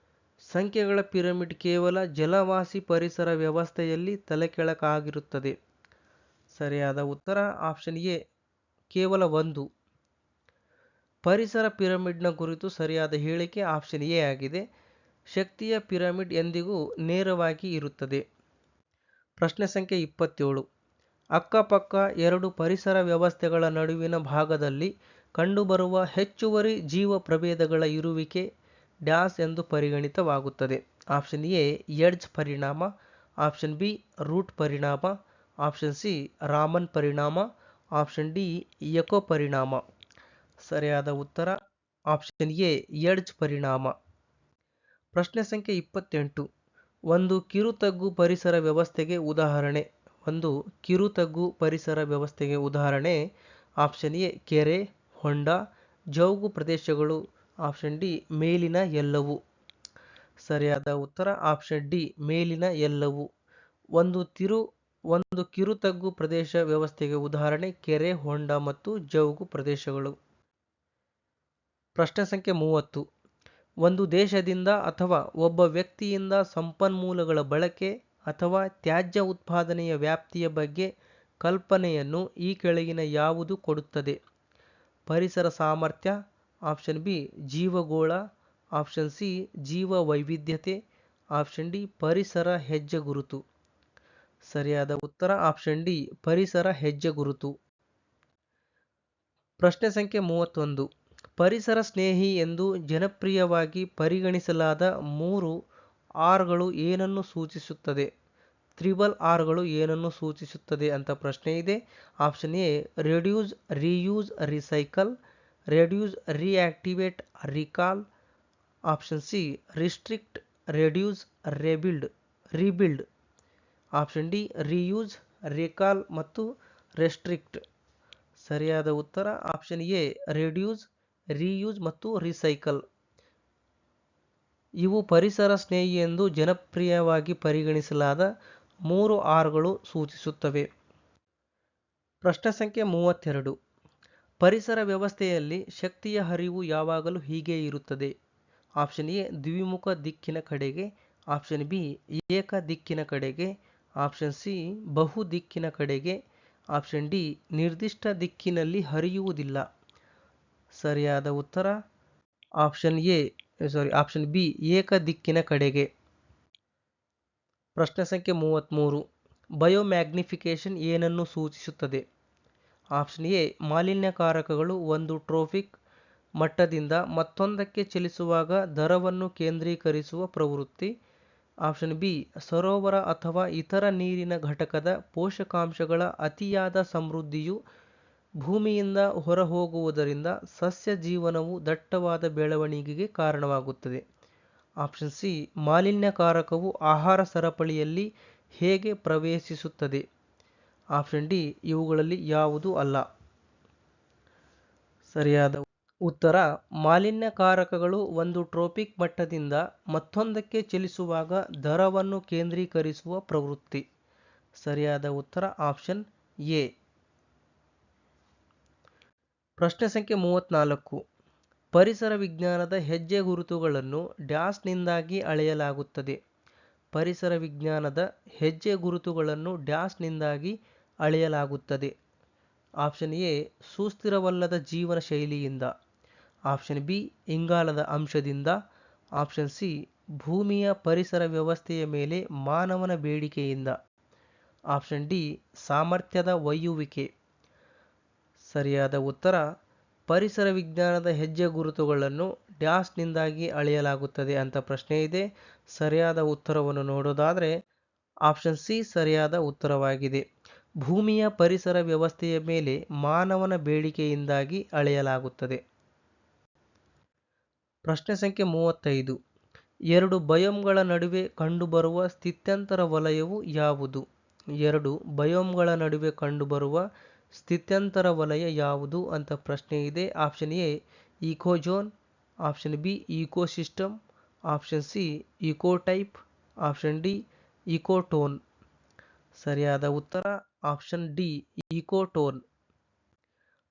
ಸಂಖ್ಯೆಗಳ ಪಿರಮಿಡ್ ಕೇವಲ ಜಲವಾಸಿ ಪರಿಸರ ವ್ಯವಸ್ಥೆಯಲ್ಲಿ ತಲೆಕೆಳಗಾಗಿರುತ್ತದೆ. ಸರಿಯಾದ ಉತ್ತರ ಆಪ್ಷನ್ ಎ ಕೇವಲ ಒಂದು. ಪರಿಸರ ಪಿರಮಿಡ್ನ ಕುರಿತು ಸರಿಯಾದ ಹೇಳಿಕೆ ಆಪ್ಷನ್ ಎ ಆಗಿದೆ. ಶಕ್ತಿಯ ಪಿರಮಿಡ್ ಎಂದಿಗೂ ನೇರವಾಗಿ ಇರುತ್ತದೆ. ಪ್ರಶ್ನೆ ಸಂಖ್ಯೆ 27. ಅಕ್ಕಪಕ್ಕ ಎರಡು ಪರಿಸರ ವ್ಯವಸ್ಥೆಗಳ ನಡುವಿನ ಭಾಗದಲ್ಲಿ ಕಂಡುಬರುವ ಹೆಚ್ಚುವರಿ ಜೀವ ಪ್ರಭೇದಗಳ ಇರುವಿಕೆ ಡ್ಯಾಸ್ ಎಂದು ಪರಿಗಣಿತವಾಗುತ್ತದೆ? ಆಪ್ಷನ್ ಎ ಎಡ್ಜ್ ಪರಿಣಾಮ, ಆಪ್ಷನ್ ಬಿ ರೂಟ್ ಪರಿಣಾಮ, ಆಪ್ಷನ್ ಸಿ ರಾಮನ್ ಪರಿಣಾಮ, ಆಪ್ಷನ್ ಡಿ ಎಕೋ ಪರಿಣಾಮ. ಸರಿಯಾದ ಉತ್ತರ ಆಪ್ಷನ್ ಎ ಎಡ್ಜ್ ಪರಿಣಾಮ. ಪ್ರಶ್ನೆ ಸಂಖ್ಯೆ 28. ಒಂದು ಕಿರುತಗ್ಗು ಪರಿಸರ ವ್ಯವಸ್ಥೆಗೆ ಉದಾಹರಣೆ. ಒಂದು ಕಿರುತಗ್ಗು ಪರಿಸರ ವ್ಯವಸ್ಥೆಗೆ ಉದಾಹರಣೆ ಆಪ್ಷನ್ ಎ ಕೆರೆ, ಹೊಂಡ, ಜೌಗು ಪ್ರದೇಶಗಳು, ಆಪ್ಷನ್ ಡಿ ಮೇಲಿನ ಎಲ್ಲವೂ. ಸರಿಯಾದ ಉತ್ತರ ಆಪ್ಷನ್ ಡಿ ಮೇಲಿನ ಎಲ್ಲವೂ. ಒಂದು ಕಿರುತಗ್ಗು ಪ್ರದೇಶ ವ್ಯವಸ್ಥೆಗೆ ಉದಾಹರಣೆ ಕೆರೆ, ಹೊಂಡ ಮತ್ತು ಜೌಗು ಪ್ರದೇಶಗಳು. ಪ್ರಶ್ನೆ ಸಂಖ್ಯೆ 30. ಒಂದು ದೇಶದಿಂದ ಅಥವಾ ಒಬ್ಬ ವ್ಯಕ್ತಿಯಿಂದ ಸಂಪನ್ಮೂಲಗಳ ಬಳಕೆ ಅಥವಾ ತ್ಯಾಜ್ಯ ಉತ್ಪಾದನೆಯ ವ್ಯಾಪ್ತಿಯ ಬಗ್ಗೆ ಕಲ್ಪನೆಯನ್ನು ಈ ಕೆಳಗಿನ ಯಾವುದು ಕೊಡುತ್ತದೆ? ಪರಿಸರ ಸಾಮರ್ಥ್ಯ, ಆಪ್ಷನ್ ಬಿ ಜೀವಗೋಳ, ಆಪ್ಷನ್ ಸಿ ಜೀವ ವೈವಿಧ್ಯತೆ, ಆಪ್ಷನ್ ಡಿ ಪರಿಸರ ಹೆಜ್ಜೆಗುರುತು. ಸರಿಯಾದ ಉತ್ತರ ಆಪ್ಷನ್ ಡಿ ಪರಿಸರ ಹೆಜ್ಜೆಗುರುತು. ಪ್ರಶ್ನೆ ಸಂಖ್ಯೆ 31. ಪರಿಸರ ಸ್ನೇಹಿ ಎಂದು ಜನಪ್ರಿಯವಾಗಿ ಪರಿಗಣಿಸಲಾದ 3 ಆರ್ಗಳು ಏನನ್ನು ಸೂಚಿಸುತ್ತದೆ? ತ್ರಿಬಲ್ ಆರ್ಗಳು ಏನನ್ನು ಸೂಚಿಸುತ್ತದೆ ಅಂತ ಪ್ರಶ್ನೆ ಇದೆ. Option A reduce, reuse, recycle, reduce, reactivate, recall, option C restrict, reduce, rebuild, option D reuse, recall ಮತ್ತು ರೆಸ್ಟ್ರಿಕ್ಟ್. ಸರಿಯಾದ ಉತ್ತರ ಆಪ್ಷನ್ ಎ ರೆಡ್ಯೂಸ್, ರೀಯೂಸ್ ಮತ್ತು ರಿಸೈಕಲ್. ಇವು ಪರಿಸರ ಸ್ನೇಹಿ ಎಂದು ಜನಪ್ರಿಯವಾಗಿ ಪರಿಗಣಿಸಲಾದ 3 ಆರ್ಗಳು ಸೂಚಿಸುತ್ತವೆ. ಪ್ರಶ್ನೆ ಸಂಖ್ಯೆ 32. ಪರಿಸರ ವ್ಯವಸ್ಥೆಯಲ್ಲಿ ಶಕ್ತಿಯ ಹರಿವು ಯಾವಾಗಲೂ ಹೀಗೆ ಇರುತ್ತದೆ? ಆಪ್ಷನ್ ಎ ದ್ವಿಮುಖ ದಿಕ್ಕಿನ ಕಡೆಗೆ, ಆಪ್ಷನ್ ಬಿ ಏಕ ದಿಕ್ಕಿನ ಕಡೆಗೆ, ಆಪ್ಷನ್ ಸಿ ಬಹು ದಿಕ್ಕಿನ ಕಡೆಗೆ, ಆಪ್ಷನ್ ಡಿ ನಿರ್ದಿಷ್ಟ ದಿಕ್ಕಿನಲ್ಲಿ ಹರಿಯುವುದಿಲ್ಲ. ಸರಿಯಾದ ಉತ್ತರ ಆಪ್ಷನ್ ಬಿ ಏಕ ದಿಕ್ಕಿನ ಕಡೆಗೆ. ಪ್ರಶ್ನೆ ಸಂಖ್ಯೆ 33. ಬಯೋಮ್ಯಾಗ್ನಿಫಿಕೇಶನ್ ಏನನ್ನು ಸೂಚಿಸುತ್ತದೆ? ಆಪ್ಷನ್ ಎ ಮಾಲಿನ್ಯಕಾರಕಗಳು ಒಂದು ಟ್ರೋಫಿಕ್ ಮಟ್ಟದಿಂದ ಮತ್ತೊಂದಕ್ಕೆ ಚಲಿಸುವಾಗ ದರವನ್ನು ಕೇಂದ್ರೀಕರಿಸುವ ಪ್ರವೃತ್ತಿ, ಆಪ್ಷನ್ ಬಿ ಸರೋವರ ಅಥವಾ ಇತರ ನೀರಿನ ಘಟಕದ ಪೋಷಕಾಂಶಗಳ ಅತಿಯಾದ ಸಮೃದ್ಧಿಯು ಭೂಮಿಯಿಂದ ಹೊರಹೋಗುವುದರಿಂದ ಸಸ್ಯ ಜೀವನವು ದಟ್ಟವಾದ ಬೆಳವಣಿಗೆಗೆ ಕಾರಣವಾಗುತ್ತದೆ, ಆಪ್ಷನ್ ಸಿ ಮಾಲಿನ್ಯಕಾರಕವು ಆಹಾರ ಸರಪಳಿಯಲ್ಲಿ ಹೇಗೆ ಪ್ರವೇಶಿಸುತ್ತದೆ, ಆಪ್ಷನ್ ಡಿ ಇವುಗಳಲ್ಲಿ ಯಾವುದೂ ಅಲ್ಲ. ಸರಿಯಾದ ಉತ್ತರ ಮಾಲಿನ್ಯಕಾರಕಗಳು ಒಂದು ಟ್ರೋಪಿಕ್ ಮಟ್ಟದಿಂದ ಮತ್ತೊಂದಕ್ಕೆ ಚಲಿಸುವಾಗ ದರವನ್ನು ಕೇಂದ್ರೀಕರಿಸುವ ಪ್ರವೃತ್ತಿ. ಸರಿಯಾದ ಉತ್ತರ ಆಪ್ಷನ್ ಎ. ಪ್ರಶ್ನೆ ಸಂಖ್ಯೆ 34. ಪರಿಸರ ವಿಜ್ಞಾನದ ಹೆಜ್ಜೆ ಗುರುತುಗಳನ್ನು ಡ್ಯಾಶ್ನಿಂದಾಗಿ ಅಳೆಯಲಾಗುತ್ತದೆ. ಪರಿಸರ ವಿಜ್ಞಾನದ ಹೆಜ್ಜೆ ಗುರುತುಗಳನ್ನು ಡ್ಯಾಶ್ನಿಂದಾಗಿ ಅಳೆಯಲಾಗುತ್ತದೆ. ಆಪ್ಷನ್ ಎ ಸುಸ್ಥಿರವಲ್ಲದ ಜೀವನ ಶೈಲಿಯಿಂದ, ಆಪ್ಷನ್ ಬಿ ಇಂಗಾಲದ ಅಂಶದಿಂದ, ಆಪ್ಷನ್ ಸಿ ಭೂಮಿಯ ಪರಿಸರ ವ್ಯವಸ್ಥೆಯ ಮೇಲೆ ಮಾನವನ ಬೇಡಿಕೆಯಿಂದ, ಆಪ್ಷನ್ ಡಿ ಸಾಮರ್ಥ್ಯದ ಒಯ್ಯುವಿಕೆ. ಸರಿಯಾದ ಉತ್ತರ ಪರಿಸರ ವಿಜ್ಞಾನದ ಹೆಜ್ಜೆ ಗುರುತುಗಳನ್ನು ಡ್ಯಾಶ್ನಿಂದಾಗಿ ಅಳೆಯಲಾಗುತ್ತದೆ ಅಂತ ಪ್ರಶ್ನೆ ಇದೆ. ಸರಿಯಾದ ಉತ್ತರವನ್ನು ನೋಡೋದಾದರೆ ಆಪ್ಷನ್ ಸಿ ಸರಿಯಾದ ಉತ್ತರವಾಗಿದೆ. ಭೂಮಿಯ ಪರಿಸರ ವ್ಯವಸ್ಥೆಯ ಮೇಲೆ ಮಾನವನ ಬೇಡಿಕೆಯಿಂದಾಗಿ ಅಳೆಯಲಾಗುತ್ತದೆ. ಪ್ರಶ್ನೆ ಸಂಖ್ಯೆ 35. ಎರಡು ಬಯೋಮ್ಗಳ ನಡುವೆ ಕಂಡುಬರುವ ಸ್ಥಿತ್ಯಂತರ ವಲಯವು ಯಾವುದು? ಎರಡು ಬಯೋಮ್ಗಳ ನಡುವೆ ಕಂಡುಬರುವ ಸ್ಥಿತ್ಯಂತರ ವಲಯ ಯಾವುದು ಅಂತ ಪ್ರಶ್ನೆ ಇದೆ. Option A ecozone, option B ecosystem, option C ecotype, option D ecotone. ಸರಿಯಾದ ಉತ್ತರ ಆಪ್ಷನ್ ಡಿ ಈಕೋಟೋನ್.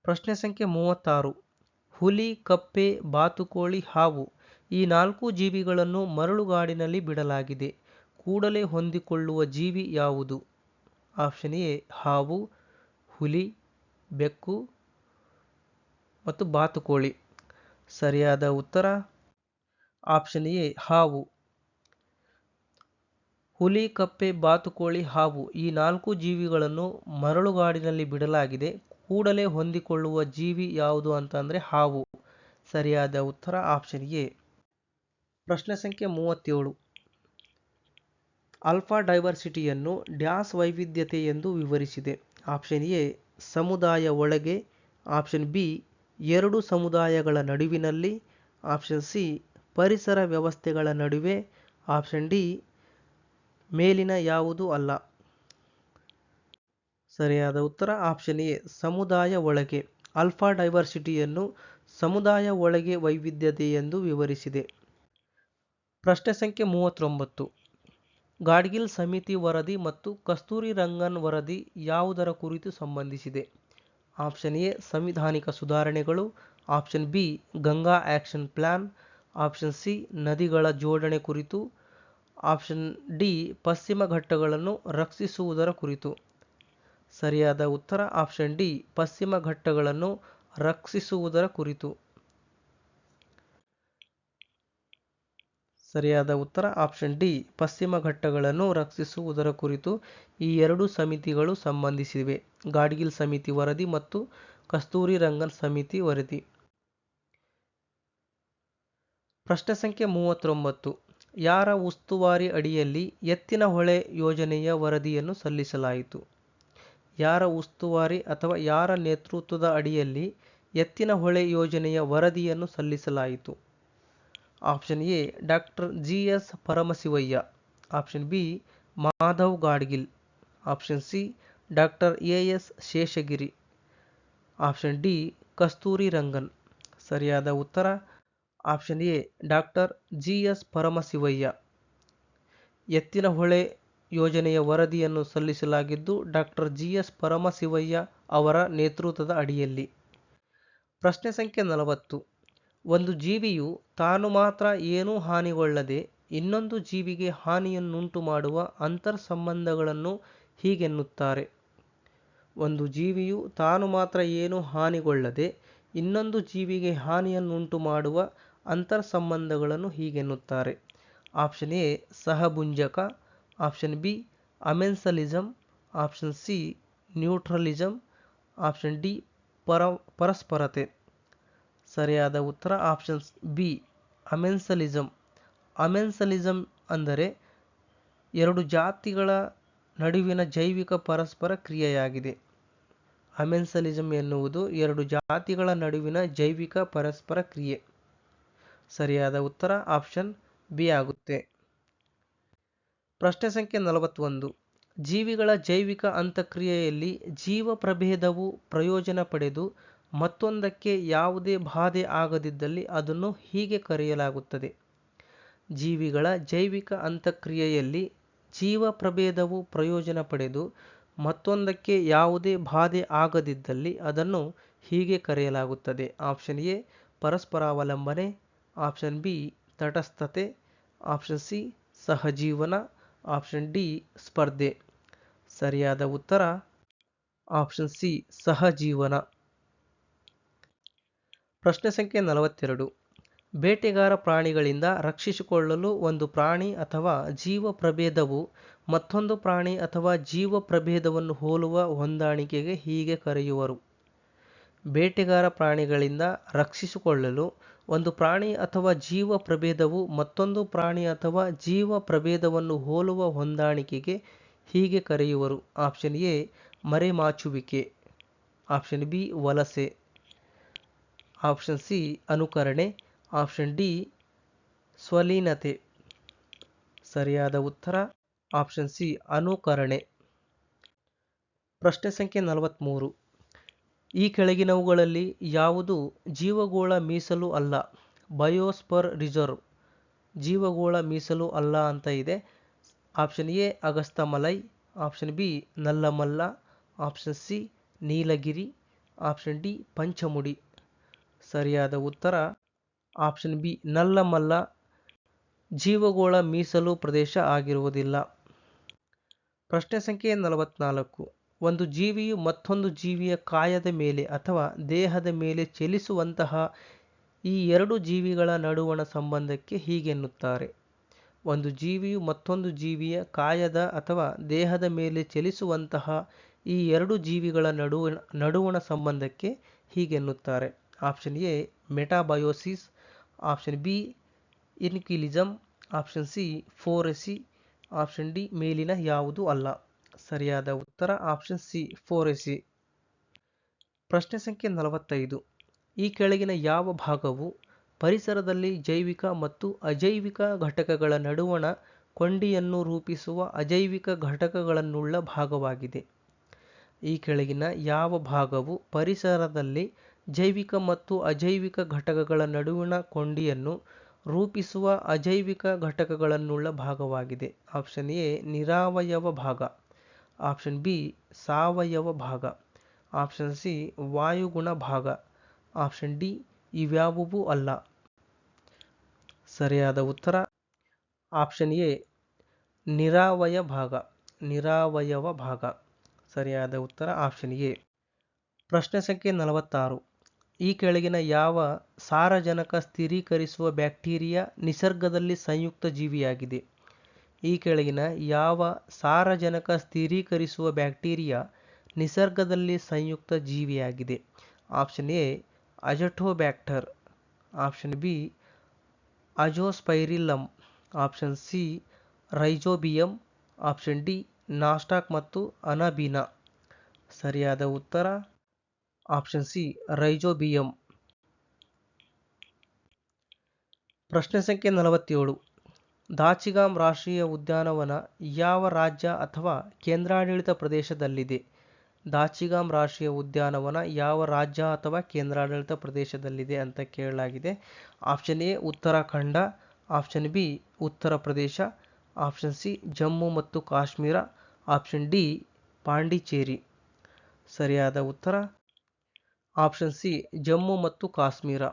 ಪ್ರಶ್ನೆ ಸಂಖ್ಯೆ 36. ಹುಲಿ, ಕಪ್ಪೆ, ಬಾತುಕೋಳಿ, ಹಾವು ಈ 4 ಜೀವಿಗಳನ್ನು ಮರಳುಗಾಡಿನಲ್ಲಿ ಬಿಡಲಾಗಿದೆ. ಕೂಡಲೇ ಹೊಂದಿಕೊಳ್ಳುವ ಜೀವಿ ಯಾವುದು? ಆಪ್ಷನ್ ಎ ಹಾವು, ಹುಲಿ, ಬೆಕ್ಕು ಮತ್ತು ಬಾತುಕೋಳಿ. ಸರಿಯಾದ ಉತ್ತರ ಆಪ್ಷನ್ ಎ ಹಾವು. ಹುಲಿ, ಕಪ್ಪೆ, ಬಾತುಕೋಳಿ, ಹಾವು ಈ 4 ಜೀವಿಗಳನ್ನು ಮರಳುಗಾಡಿನಲ್ಲಿ ಬಿಡಲಾಗಿದೆ. ಕೂಡಲೇ ಹೊಂದಿಕೊಳ್ಳುವ ಜೀವಿ ಯಾವುದು ಅಂತಂದರೆ ಹಾವು. ಸರಿಯಾದ ಉತ್ತರ ಆಪ್ಷನ್ ಎ. ಪ್ರಶ್ನೆ ಸಂಖ್ಯೆ 37. ಆಲ್ಫಾ ಡೈವರ್ಸಿಟಿಯನ್ನು ಡ್ಯಾಶ್ ವೈವಿಧ್ಯತೆ ಎಂದು ವಿವರಿಸಿದೆ. ಆಪ್ಷನ್ ಎ ಸಮುದಾಯ ಒಳಗೆ, ಆಪ್ಷನ್ ಬಿ 2 ಸಮುದಾಯಗಳ ನಡುವಿನಲ್ಲಿ, ಆಪ್ಷನ್ ಸಿ ಪರಿಸರ ವ್ಯವಸ್ಥೆಗಳ ನಡುವೆ, ಆಪ್ಷನ್ ಡಿ ಮೇಲಿನ ಯಾವುದೂ ಅಲ್ಲ. ಸರಿಯಾದ ಉತ್ತರ ಆಪ್ಷನ್ ಎ ಸಮುದಾಯ ಒಳಗೆ. ಆಲ್ಫಾ ಡೈವರ್ಸಿಟಿಯನ್ನು ಸಮುದಾಯ ಒಳಗೆ ವೈವಿಧ್ಯತೆ ಎಂದು ವಿವರಿಸಿದೆ. ಪ್ರಶ್ನೆ ಸಂಖ್ಯೆ 39. ಗಾಡ್ಗಿಲ್ ಸಮಿತಿ ವರದಿ ಮತ್ತು ಕಸ್ತೂರಿ ರಂಗನ್ ವರದಿ ಯಾವುದರ ಕುರಿತು ಸಂಬಂಧಿಸಿದೆ? ಆಪ್ಷನ್ ಎ ಸಂವಿಧಾನಿಕ ಸುಧಾರಣೆಗಳು, option B Ganga action plan, option C ನದಿಗಳ ಜೋಡಣೆ ಕುರಿತು, ಆಪ್ಷನ್ ಡಿ ಪಶ್ಚಿಮ ಘಟ್ಟಗಳನ್ನು ರಕ್ಷಿಸುವುದರ ಕುರಿತು. ಸರಿಯಾದ ಉತ್ತರ ಆಪ್ಷನ್ ಡಿ ಪಶ್ಚಿಮ ಘಟ್ಟಗಳನ್ನು ರಕ್ಷಿಸುವುದರ ಕುರಿತು. ಸರಿಯಾದ ಉತ್ತರ ಆಪ್ಷನ್ ಡಿ ಪಶ್ಚಿಮ ಘಟ್ಟಗಳನ್ನು ರಕ್ಷಿಸುವುದರ ಕುರಿತು ಈ 2 ಸಮಿತಿಗಳು ಸಂಬಂಧಿಸಿವೆ. ಗಾಡ್ಗಿಲ್ ಸಮಿತಿ ವರದಿ ಮತ್ತು ಕಸ್ತೂರಿ ರಂಗನ್ ಸಮಿತಿ ವರದಿ. ಪ್ರಶ್ನೆ ಸಂಖ್ಯೆ 39. ಯಾರ ಉಸ್ತುವಾರಿ ಅಡಿಯಲ್ಲಿ ಎತ್ತಿನಹೊಳೆ ಯೋಜನೆಯ ವರದಿಯನ್ನು ಸಲ್ಲಿಸಲಾಯಿತು? ಯಾರ ಉಸ್ತುವಾರಿ ಅಥವಾ ಯಾರ ನೇತೃತ್ವದ ಅಡಿಯಲ್ಲಿ ಎತ್ತಿನಹೊಳೆ ಯೋಜನೆಯ ವರದಿಯನ್ನು ಸಲ್ಲಿಸಲಾಯಿತು? Option A doctor G S. Paramashivaiah, option B Madhav Gadgil, option C doctor A S. Sheshagiri, option D Kasturi Rangan. ಸರಿಯಾದ ಉತ್ತರ option A doctor G S. Paramashivaiah. Yettinahole ಯೋಜನೆಯ ವರದಿಯನ್ನು ಸಲ್ಲಿಸಲಾಗಿದ್ದು ಡಾಕ್ಟರ್ ಜಿ.ಎಸ್. ಪರಮಶಿವಯ್ಯ ಅವರ ನೇತೃತ್ವದ ಅಡಿಯಲ್ಲಿ. ಪ್ರಶ್ನೆ ಸಂಖ್ಯೆ 40. ಒಂದು ಜೀವಿಯು ತಾನು ಮಾತ್ರ ಏನೂ ಹಾನಿಗೊಳ್ಳದೆ ಇನ್ನೊಂದು ಜೀವಿಗೆ ಹಾನಿಯನ್ನುಂಟು ಮಾಡುವ ಅಂತರ್ಸಂಬಂಧಗಳನ್ನು ಹೀಗೆನ್ನುತ್ತಾರೆ? ಒಂದು ಜೀವಿಯು ತಾನು ಮಾತ್ರ ಏನೂ ಹಾನಿಗೊಳ್ಳದೆ ಇನ್ನೊಂದು ಜೀವಿಗೆ ಹಾನಿಯನ್ನುಂಟು ಮಾಡುವ ಅಂತರ್ಸಂಬಂಧಗಳನ್ನು ಹೀಗೆನ್ನುತ್ತಾರೆ? ಆಪ್ಷನ್ ಎ ಸಹಭುಂಜಕ, option B amensalism, option C neutralism, option D ಪರಸ್ಪರತೆ. ಸರಿಯಾದ ಉತ್ತರ ಆಪ್ಷನ್ ಬಿ ಅಮೆನ್ಸಲಿಸಮ್. ಅಮೆನ್ಸಲಿಸಮ್ ಅಂದರೆ 2 ಜಾತಿಗಳ ನಡುವಿನ ಜೈವಿಕ ಪರಸ್ಪರ ಕ್ರಿಯೆಯಾಗಿದೆ. ಅಮೆನ್ಸಲಿಸಮ್ ಎನ್ನುವುದು 2 ಜಾತಿಗಳ ನಡುವಿನ ಜೈವಿಕ ಪರಸ್ಪರ ಕ್ರಿಯೆ. ಸರಿಯಾದ ಉತ್ತರ ಆಪ್ಷನ್ ಬಿ ಆಗುತ್ತೆ. ಪ್ರಶ್ನೆ ಸಂಖ್ಯೆ 41. ಜೀವಿಗಳ ಜೈವಿಕ ಅಂತಃಕ್ರಿಯೆಯಲ್ಲಿ ಜೀವ ಪ್ರಭೇದವು ಪ್ರಯೋಜನ ಪಡೆದು ಮತ್ತೊಂದಕ್ಕೆ ಯಾವುದೇ ಬಾಧೆ ಆಗದಿದ್ದಲ್ಲಿ ಅದನ್ನು ಹೀಗೆ ಕರೆಯಲಾಗುತ್ತದೆ? ಜೀವಿಗಳ ಜೈವಿಕ ಅಂತಃಕ್ರಿಯೆಯಲ್ಲಿ ಜೀವ ಪ್ರಭೇದವು ಪ್ರಯೋಜನ ಪಡೆದು ಮತ್ತೊಂದಕ್ಕೆ ಯಾವುದೇ ಬಾಧೆ ಆಗದಿದ್ದಲ್ಲಿ ಅದನ್ನು ಹೀಗೆ ಕರೆಯಲಾಗುತ್ತದೆ. ಆಪ್ಷನ್ ಎ ಪರಸ್ಪರಾವಲಂಬನೆ, ಆಪ್ಷನ್ ಬಿ ತಟಸ್ಥತೆ, ಆಪ್ಷನ್ ಸಿ ಸಹಜೀವನ, ಆಪ್ಷನ್ ಡಿ ಸ್ಪರ್ಧೆ. ಸರಿಯಾದ ಉತ್ತರ ಆಪ್ಷನ್ ಸಿ ಸಹಜೀವನ. ಪ್ರಶ್ನೆ ಸಂಖ್ಯೆ 42. ಬೇಟೆಗಾರ ಪ್ರಾಣಿಗಳಿಂದ ರಕ್ಷಿಸಿಕೊಳ್ಳಲು ಒಂದು ಪ್ರಾಣಿ ಅಥವಾ ಜೀವ ಪ್ರಭೇದವು ಮತ್ತೊಂದು ಪ್ರಾಣಿ ಅಥವಾ ಜೀವ ಪ್ರಭೇದವನ್ನು ಹೋಲುವ ಹೊಂದಾಣಿಕೆಗೆ ಹೀಗೆ ಕರೆಯುವರು. ಬೇಟೆಗಾರ ಪ್ರಾಣಿಗಳಿಂದ ರಕ್ಷಿಸಿಕೊಳ್ಳಲು ಒಂದು ಪ್ರಾಣಿ ಅಥವಾ ಜೀವ ಪ್ರಭೇದವು ಮತ್ತೊಂದು ಪ್ರಾಣಿ ಅಥವಾ ಜೀವ ಪ್ರಭೇದವನ್ನು ಹೋಲುವ ಹೊಂದಾಣಿಕೆಗೆ ಹೀಗೆ ಕರೆಯುವರು. ಆಪ್ಷನ್ ಎ ಮರೆಮಾಚುವಿಕೆ, ಆಪ್ಷನ್ ಬಿ ವಲಸೆ, ಆಪ್ಷನ್ ಸಿ ಅನುಕರಣೆ, ಆಪ್ಷನ್ ಡಿ ಸ್ವಲೀನತೆ. ಸರಿಯಾದ ಉತ್ತರ ಆಪ್ಷನ್ ಸಿ ಅನುಕರಣೆ. ಪ್ರಶ್ನೆ ಸಂಖ್ಯೆ 43. ಈ ಕೆಳಗಿನವುಗಳಲ್ಲಿ ಯಾವುದು ಜೀವಗೋಳ ಮೀಸಲು ಅಲ್ಲ? ಬಯೋಸ್ಫರ್ ರಿಸರ್ವ್ ಜೀವಗೋಳ ಮೀಸಲು ಅಲ್ಲ ಅಂತ ಇದೆ. Option A Agasthyamalai, option B Nallamala, option C Nilgiri, option D Pachmarhi. ಸರಿಯಾದ ಉತ್ತರ ಆಪ್ಷನ್ ಬಿ ನಲ್ಲಮಲ್ಲ ಜೀವಗೋಳ ಮೀಸಲು ಪ್ರದೇಶ ಆಗಿರುವುದಿಲ್ಲ. ಪ್ರಶ್ನೆ ಸಂಖ್ಯೆ 44. ಒಂದು ಜೀವಿಯು ಮತ್ತೊಂದು ಜೀವಿಯ ಕಾಯದ ಮೇಲೆ ಅಥವಾ ದೇಹದ ಮೇಲೆ ಚಲಿಸುವಂತಹ ಈ ಎರಡು ಜೀವಿಗಳ ನಡುವಣ ಸಂಬಂಧಕ್ಕೆ ಹೀಗೆನ್ನುತ್ತಾರೆ. ಒಂದು ಜೀವಿಯು ಮತ್ತೊಂದು ಜೀವಿಯ ಕಾಯದ ಅಥವಾ ದೇಹದ ಮೇಲೆ ಚಲಿಸುವಂತಹ ಈ ಎರಡು ಜೀವಿಗಳ ನಡುವಣ ಸಂಬಂಧಕ್ಕೆ ಹೀಗೆನ್ನುತ್ತಾರೆ. Option A metabiosis, option B inquilinism, option C phoresy, option D ಮೇಲಿನ ಯಾವುದೂ ಅಲ್ಲ. ಸರಿಯಾದ ಉತ್ತರ ಆಪ್ಷನ್ ಸಿ ಫೋರೆಸಿ. ಪ್ರಶ್ನೆ ಸಂಖ್ಯೆ 45. ಈ ಕೆಳಗಿನ ಯಾವ ಭಾಗವು ಪರಿಸರದಲ್ಲಿ ಜೈವಿಕ ಮತ್ತು ಅಜೈವಿಕ ಘಟಕಗಳ ನಡುವಣ ಕೊಂಡಿಯನ್ನು ರೂಪಿಸುವ ಅಜೈವಿಕ ಘಟಕಗಳನ್ನುಳ್ಳ ಭಾಗವಾಗಿದೆ? ಈ ಕೆಳಗಿನ ಯಾವ ಭಾಗವು ಪರಿಸರದಲ್ಲಿ ಜೈವಿಕ ಮತ್ತು ಅಜೈವಿಕ ಘಟಕಗಳ ನಡುವಿನ ಕೊಂಡಿಯನ್ನು ರೂಪಿಸುವ ಅಜೈವಿಕ ಘಟಕಗಳನ್ನುಳ್ಳ ಭಾಗವಾಗಿದೆ? ಆಪ್ಷನ್ ಎ ನಿರಾವಯವ ಭಾಗ, ಆಪ್ಷನ್ ಬಿ ಸಾವಯವ ಭಾಗ, ಆಪ್ಷನ್ ಸಿ ವಾಯುಗುಣ ಭಾಗ, ಆಪ್ಷನ್ ಡಿ ಇವ್ಯಾವುವೂ ಅಲ್ಲ. ಸರಿಯಾದ ಉತ್ತರ ಆಪ್ಷನ್ ಎ ನಿರಾವಯವ ಭಾಗ. ಸರಿಯಾದ ಉತ್ತರ ಆಪ್ಷನ್ ಎ. ಪ್ರಶ್ನೆ ಸಂಖ್ಯೆ 46. ಈ ಕೆಳಗಿನ ಯಾವ ಸಾರಜನಕ ಸ್ಥಿರೀಕರಿಸುವ ಬ್ಯಾಕ್ಟೀರಿಯಾ ನಿಸರ್ಗದಲ್ಲಿ ಸಂಯುಕ್ತ ಜೀವಿಯಾಗಿದೆ? ಈ ಕೆಳಗಿನ ಯಾವ ಸಾರಜನಕ ಸ್ಥಿರೀಕರಿಸುವ ಬ್ಯಾಕ್ಟೀರಿಯಾ ನಿಸರ್ಗದಲ್ಲಿ ಸಂಯುಕ್ತ ಜೀವಿಯಾಗಿದೆ? Option A azotobacter, option B azospirillum, option C rhizobium, option D nostoc ಮತ್ತು ಅನಬೀನಾ. ಸರಿಯಾದ ಉತ್ತರ ಆಪ್ಷನ್ ಸಿ ರೈಜೋಬಿಯಂ. ಪ್ರಶ್ನೆ ಸಂಖ್ಯೆ 47. ದಾಚಿಗಾಮ್ ರಾಷ್ಟ್ರೀಯ ಉದ್ಯಾನವನ ಯಾವ ರಾಜ್ಯ ಅಥವಾ ಕೇಂದ್ರಾಡಳಿತ ಪ್ರದೇಶದಲ್ಲಿದೆ? ದಾಚಿಗಾಮ್ ರಾಷ್ಟ್ರೀಯ ಉದ್ಯಾನವನ ಯಾವ ರಾಜ್ಯ ಅಥವಾ ಕೇಂದ್ರಾಡಳಿತ ಪ್ರದೇಶದಲ್ಲಿದೆ ಅಂತ ಕೇಳಲಾಗಿದೆ. Option A Uttarakhand, option B Uttar Pradesh, option C Jammu ಮತ್ತು ಕಾಶ್ಮೀರ, ಆಪ್ಷನ್ ಡಿ ಪಾಂಡಿಚೇರಿ. ಸರಿಯಾದ ಉತ್ತರ ಆಪ್ಷನ್ ಸಿ ಜಮ್ಮು ಮತ್ತು ಕಾಶ್ಮೀರ.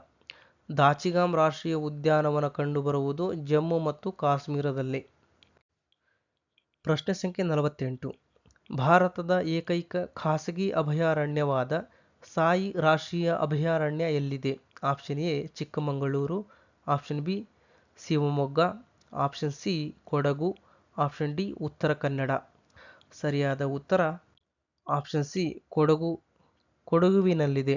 ದಾಚಿಗಾಮ್ ರಾಷ್ಟ್ರೀಯ ಉದ್ಯಾನವನ ಕಂಡುಬರುವುದು ಜಮ್ಮು ಮತ್ತು ಕಾಶ್ಮೀರದಲ್ಲಿ. ಪ್ರಶ್ನೆ ಸಂಖ್ಯೆ 48. ಭಾರತದ ಏಕೈಕ ಖಾಸಗಿ ಅಭಯಾರಣ್ಯವಾದ ಸಾಯಿ ರಾಷ್ಟ್ರೀಯ ಅಭಯಾರಣ್ಯ ಎಲ್ಲಿದೆ? Option A Chikkamagaluru, option B Shivamogga, option C Kodagu, option D Uttara Kannada. ಸರಿಯಾದ ಉತ್ತರ ಆಪ್ಷನ್ ಸಿ ಕೊಡಗುವಿನಲ್ಲಿದೆ.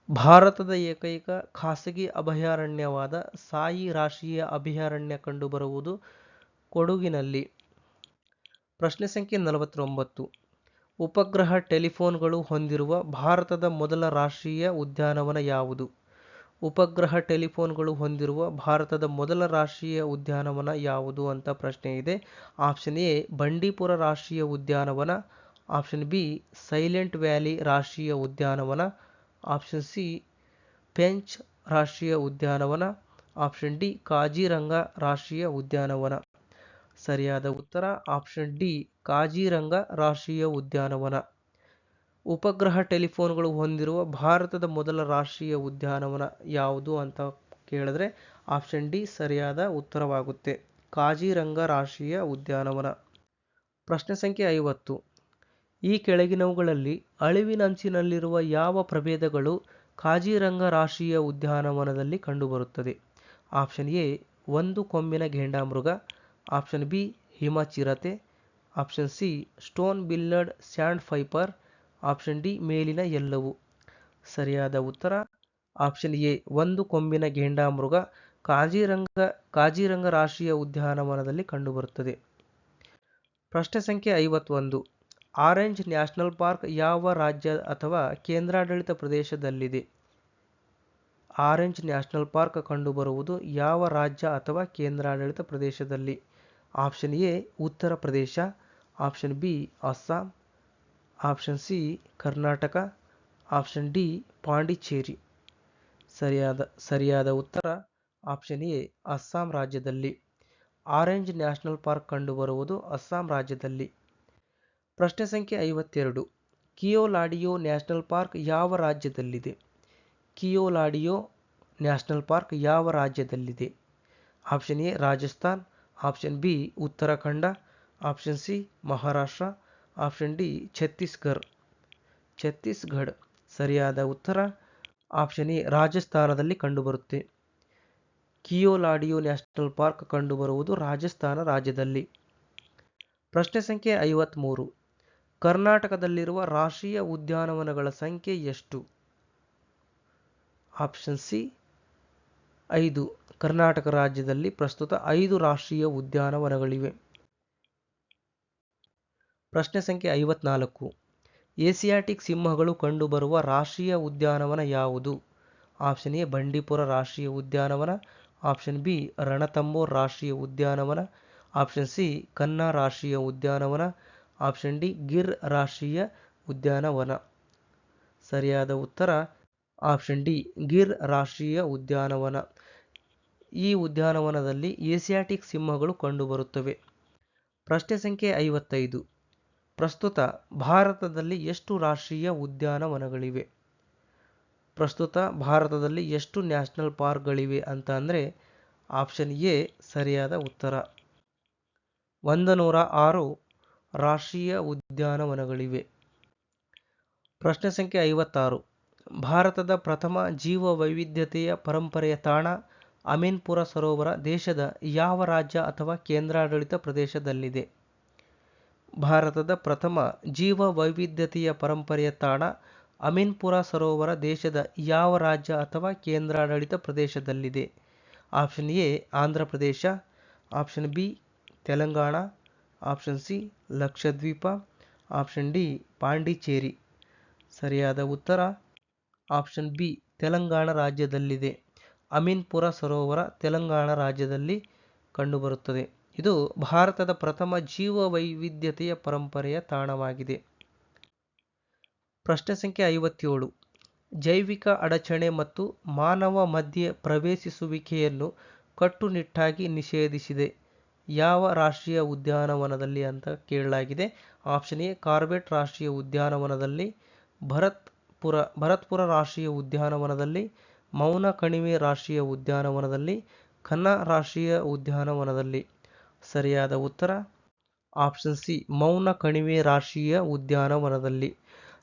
ಭಾರತದ ಏಕೈಕ ಖಾಸಗಿ ಅಭಯಾರಣ್ಯವಾದ ಸಾಯಿ ರಾಷ್ಟ್ರೀಯ ಅಭಯಾರಣ್ಯ ಕಂಡುಬರುವುದು ಕೊಡಗಿನಲ್ಲಿ. ಪ್ರಶ್ನೆ ಸಂಖ್ಯೆ 49. ಉಪಗ್ರಹ ಟೆಲಿಫೋನ್ಗಳು ಹೊಂದಿರುವ ಭಾರತದ ಮೊದಲ ರಾಷ್ಟ್ರೀಯ ಉದ್ಯಾನವನ ಯಾವುದು? ಉಪಗ್ರಹ ಟೆಲಿಫೋನ್ಗಳು ಹೊಂದಿರುವ ಭಾರತದ ಮೊದಲ ರಾಷ್ಟ್ರೀಯ ಉದ್ಯಾನವನ ಯಾವುದು ಅಂತ ಪ್ರಶ್ನೆ ಇದೆ. ಆಪ್ಷನ್ ಎ ಬಂಡೀಪುರ ರಾಷ್ಟ್ರೀಯ ಉದ್ಯಾನವನ, ಆಪ್ಷನ್ ಬಿ ಸೈಲೆಂಟ್ ವ್ಯಾಲಿ ರಾಷ್ಟ್ರೀಯ ಉದ್ಯಾನವನ, ಆಪ್ಷನ್ ಸಿ ಪೆಂಚ್ ರಾಷ್ಟ್ರೀಯ ಉದ್ಯಾನವನ, ಆಪ್ಷನ್ ಡಿ ಕಾಜಿರಂಗ ರಾಷ್ಟ್ರೀಯ ಉದ್ಯಾನವನ. ಸರಿಯಾದ ಉತ್ತರ ಆಪ್ಷನ್ ಡಿ ಕಾಜಿರಂಗ ರಾಷ್ಟ್ರೀಯ ಉದ್ಯಾನವನ. ಉಪಗ್ರಹ ಟೆಲಿಫೋನ್ಗಳು ಹೊಂದಿರುವ ಭಾರತದ ಮೊದಲ ರಾಷ್ಟ್ರೀಯ ಉದ್ಯಾನವನ ಯಾವುದು ಅಂತ ಕೇಳಿದ್ರೆ ಆಪ್ಷನ್ ಡಿ ಸರಿಯಾದ ಉತ್ತರವಾಗುತ್ತೆ. ಕಾಜಿರಂಗ ರಾಷ್ಟ್ರೀಯ ಉದ್ಯಾನವನ. ಪ್ರಶ್ನೆ ಸಂಖ್ಯೆ 50. ಈ ಕೆಳಗಿನವುಗಳಲ್ಲಿ ಅಳಿವಿನಂಚಿನಲ್ಲಿರುವ ಯಾವ ಪ್ರಭೇದಗಳು ಕಾಜಿರಂಗ ರಾಷ್ಟ್ರೀಯ ಉದ್ಯಾನವನದಲ್ಲಿ ಕಂಡುಬರುತ್ತದೆ? ಆಪ್ಷನ್ ಎ ಒಂದು ಕೊಂಬಿನ ಘೇಂಡಾಮೃಗ, ಆಪ್ಷನ್ ಬಿ ಹಿಮಚಿರತೆ, option C stone billed sandpiper, option D ಮೇಲಿನ ಎಲ್ಲವು. ಸರಿಯಾದ ಉತ್ತರ ಆಪ್ಷನ್ ಎ ಒಂದು ಕೊಂಬಿನ ಘೇಂಡಾಮೃಗ ಕಾಜಿರಂಗ ರಾಷ್ಟ್ರೀಯ ಉದ್ಯಾನವನದಲ್ಲಿ ಕಂಡುಬರುತ್ತದೆ. ಪ್ರಶ್ನೆ ಸಂಖ್ಯೆ 51. ಆರೆಂಜ್ ನ್ಯಾಷನಲ್ ಪಾರ್ಕ್ ಯಾವ ರಾಜ್ಯ ಅಥವಾ ಕೇಂದ್ರಾಡಳಿತ ಪ್ರದೇಶದಲ್ಲಿದೆ? ಆರೆಂಜ್ ನ್ಯಾಷನಲ್ ಪಾರ್ಕ್ ಕಂಡುಬರುವುದು ಯಾವ ರಾಜ್ಯ ಅಥವಾ ಕೇಂದ್ರಾಡಳಿತ ಪ್ರದೇಶದಲ್ಲಿ? Option A Uttar Pradesh, option B Assam, option C Karnataka, option D Pondicherry. ಸರಿಯಾದ ಉತ್ತರ ಆಪ್ಷನ್ ಎ ಅಸ್ಸಾಂ ರಾಜ್ಯದಲ್ಲಿ. ಆರೆಂಜ್ ನ್ಯಾಷನಲ್ ಪಾರ್ಕ್ ಕಂಡುಬರುವುದು ಅಸ್ಸಾಂ ರಾಜ್ಯದಲ್ಲಿ. ಪ್ರಶ್ನೆ ಸಂಖ್ಯೆ 52. ಕಿಯೋಲಾಡಿಯೋ ನ್ಯಾಷನಲ್ ಪಾರ್ಕ್ ಯಾವ ರಾಜ್ಯದಲ್ಲಿದೆ? ಕಿಯೋಲಾಡಿಯೋ ನ್ಯಾಷನಲ್ ಪಾರ್ಕ್ ಯಾವ ರಾಜ್ಯದಲ್ಲಿದೆ? Option A Rajasthan, option B Uttarakhand, option C Maharashtra, option D Chhattisgarh. ಸರಿಯಾದ ಉತ್ತರ ಆಪ್ಷನ್ ಎ ರಾಜಸ್ಥಾನದಲ್ಲಿ ಕಂಡುಬರುತ್ತೆ. ಕಿಯೋಲಾಡಿಯೋ ನ್ಯಾಷನಲ್ ಪಾರ್ಕ್ ಕಂಡುಬರುವುದು ರಾಜಸ್ಥಾನ ರಾಜ್ಯದಲ್ಲಿ. ಪ್ರಶ್ನೆ ಸಂಖ್ಯೆ 53. ಕರ್ನಾಟಕದಲ್ಲಿರುವ ರಾಷ್ಟ್ರೀಯ ಉದ್ಯಾನವನಗಳ ಸಂಖ್ಯೆ ಎಷ್ಟು? Option C 5. ಕರ್ನಾಟಕ ರಾಜ್ಯದಲ್ಲಿ ಪ್ರಸ್ತುತ 5 ರಾಷ್ಟ್ರೀಯ ಉದ್ಯಾನವನಗಳಿವೆ. ಪ್ರಶ್ನೆ ಸಂಖ್ಯೆ 54. ಏಸಿಯಾಟಿಕ್ ಸಿಂಹಗಳು ಕಂಡುಬರುವ ರಾಷ್ಟ್ರೀಯ ಉದ್ಯಾನವನ ಯಾವುದು? ಆಪ್ಷನ್ ಎ ಬಂಡೀಪುರ ರಾಷ್ಟ್ರೀಯ ಉದ್ಯಾನವನ, ಆಪ್ಷನ್ ಬಿ ರಣಥಂಬೋರ್ ರಾಷ್ಟ್ರೀಯ ಉದ್ಯಾನವನ, ಆಪ್ಷನ್ ಸಿ ಕನ್ನಾ ರಾಷ್ಟ್ರೀಯ ಉದ್ಯಾನವನ, ಆಪ್ಷನ್ ಡಿ ಗಿರ್ ರಾಷ್ಟ್ರೀಯ ಉದ್ಯಾನವನ. ಸರಿಯಾದ ಉತ್ತರ ಆಪ್ಷನ್ ಡಿ ಗಿರ್ ರಾಷ್ಟ್ರೀಯ ಉದ್ಯಾನವನ. ಈ ಉದ್ಯಾನವನದಲ್ಲಿ ಏಸಿಯಾಟಿಕ್ ಸಿಂಹಗಳು ಕಂಡುಬರುತ್ತವೆ. ಪ್ರಶ್ನೆ ಸಂಖ್ಯೆ 55. ಪ್ರಸ್ತುತ ಭಾರತದಲ್ಲಿ ಎಷ್ಟು ರಾಷ್ಟ್ರೀಯ ಉದ್ಯಾನವನಗಳಿವೆ? ಪ್ರಸ್ತುತ ಭಾರತದಲ್ಲಿ ಎಷ್ಟು ನ್ಯಾಷನಲ್ ಪಾರ್ಕ್ಗಳಿವೆ ಅಂತ ಅಂದರೆ ಆಪ್ಷನ್ ಎ ಸರಿಯಾದ ಉತ್ತರ. 106 ರಾಷ್ಟ್ರೀಯ ಉದ್ಯಾನವನಗಳಿವೆ. ಪ್ರಶ್ನೆ ಸಂಖ್ಯೆ 56. ಭಾರತದ ಪ್ರಥಮ ಜೀವ ವೈವಿಧ್ಯತೆಯ ಪರಂಪರೆಯ ತಾಣ ಅಮೀನ್ಪುರ ಸರೋವರ ದೇಶದ ಯಾವ ರಾಜ್ಯ ಅಥವಾ ಕೇಂದ್ರಾಡಳಿತ ಪ್ರದೇಶದಲ್ಲಿದೆ? ಭಾರತದ ಪ್ರಥಮ ಜೀವ ವೈವಿಧ್ಯತೆಯ ಪರಂಪರೆಯ ತಾಣ ಅಮೀನ್ಪುರ ಸರೋವರ ದೇಶದ ಯಾವ ರಾಜ್ಯ ಅಥವಾ ಕೇಂದ್ರಾಡಳಿತ ಪ್ರದೇಶದಲ್ಲಿದೆ? Option A Andhra Pradesh, option B Telangana, option C Lakshadweep, option D Pondicherry. ಸರಿಯಾದ ಉತ್ತರ ಆಪ್ಷನ್ ಬಿ ತೆಲಂಗಾಣ ರಾಜ್ಯದಲ್ಲಿದೆ. ಅಮೀನ್ಪುರ ಸರೋವರ ತೆಲಂಗಾಣ ರಾಜ್ಯದಲ್ಲಿ ಕಂಡುಬರುತ್ತದೆ. ಇದು ಭಾರತದ ಪ್ರಥಮ ಜೀವ ವೈವಿಧ್ಯತೆಯ ಪರಂಪರೆಯ ತಾಣವಾಗಿದೆ. ಪ್ರಶ್ನೆ ಸಂಖ್ಯೆ 57. ಜೈವಿಕ ಅಡಚಣೆ ಮತ್ತು ಮಾನವ ಮಧ್ಯೆ ಪ್ರವೇಶಿಸುವಿಕೆಯನ್ನು ಕಟ್ಟುನಿಟ್ಟಾಗಿ ನಿಷೇಧಿಸಿದೆ ಯಾವ ರಾಷ್ಟ್ರೀಯ ಉದ್ಯಾನವನದಲ್ಲಿ ಅಂತ ಕೇಳಲಾಗಿದೆ. ಆಪ್ಷನ್ ಎ ಕಾರ್ಬೆಟ್ ರಾಷ್ಟ್ರೀಯ ಉದ್ಯಾನವನದಲ್ಲಿ, ಭರತ್ಪುರ ರಾಷ್ಟ್ರೀಯ ಉದ್ಯಾನವನದಲ್ಲಿ, ಮೌನ ಕಣಿವೆ ರಾಷ್ಟ್ರೀಯ ಉದ್ಯಾನವನದಲ್ಲಿ, ಕನ್ನಾ ರಾಷ್ಟ್ರೀಯ ಉದ್ಯಾನವನದಲ್ಲಿ. ಸರಿಯಾದ ಉತ್ತರ ಆಪ್ಷನ್ ಸಿ ಮೌನ ಕಣಿವೆ ರಾಷ್ಟ್ರೀಯ ಉದ್ಯಾನವನದಲ್ಲಿ.